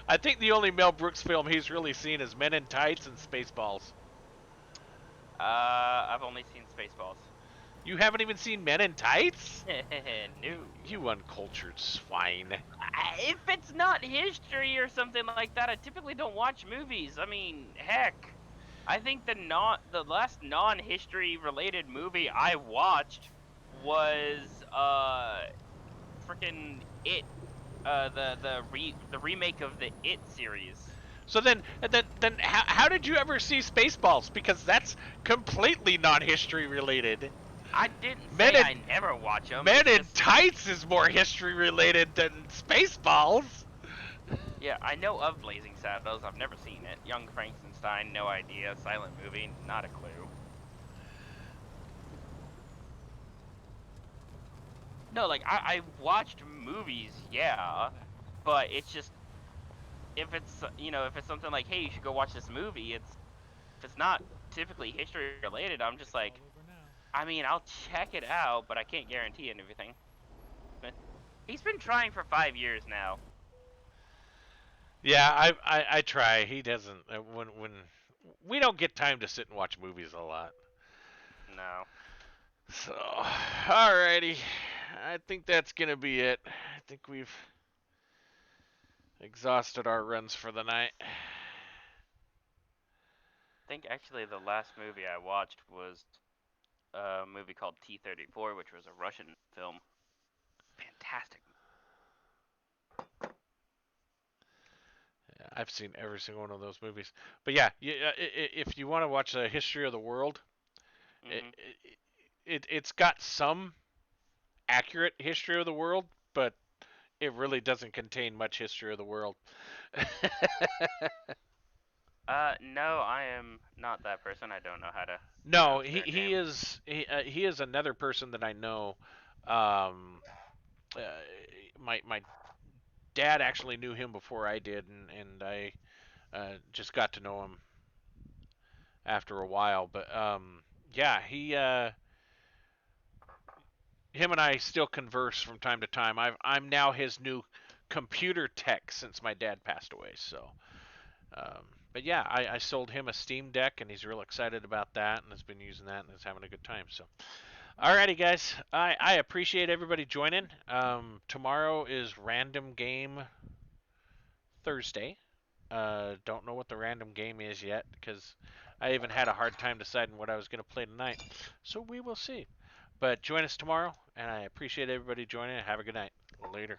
I think the only Mel Brooks film he's really seen is Men in Tights and Spaceballs. I've only seen Spaceballs. You haven't even seen Men in Tights? No. You uncultured swine. If it's not history or something like that, I typically don't watch movies. I mean, heck, I think the last non-history related movie I watched was freaking It, the remake of the It series. So then how did you ever see Spaceballs? Because that's completely non-history related. I didn't Men say in- I never watch them. Men in Tights is more history related than Spaceballs. Yeah, I know of Blazing Saddles. I've never seen it. Young Frankenstein, no idea. Silent movie, not a clue. No, like I watched movies, yeah, but it's just if it's if it's something like, hey, you should go watch this movie. If it's not typically history related, I'm just like, All over now. I mean, I'll check it out, but I can't guarantee anything. But he's been trying for 5 years now. Yeah, I try. He doesn't. When we don't get time to sit and watch movies a lot. No. So, alrighty. I think that's gonna be it. I think we've exhausted our runs for the night. I think actually the last movie I watched was a movie called T-34, which was a Russian film. Fantastic. Yeah, I've seen every single one of those movies. But yeah, if you want to watch a history of the world, Mm-hmm. it's got some accurate history of the world, but it really doesn't contain much history of the world. No, I am not that person. I don't know how to. No, pronounce their name. he is another person that I know. Um, uh, my dad actually knew him before I did, and I just got to know him after a while. But yeah, him and I still converse from time to time. I'm now his new computer tech since my dad passed away. So, but yeah, I sold him a Steam Deck, and he's real excited about that, and has been using that, and is having a good time. So, alrighty, guys, I appreciate everybody joining. Tomorrow is Random Game Thursday. Don't know what the random game is yet because I even had a hard time deciding what I was going to play tonight. So we will see. But join us tomorrow, and I appreciate everybody joining. Have a good night. Later.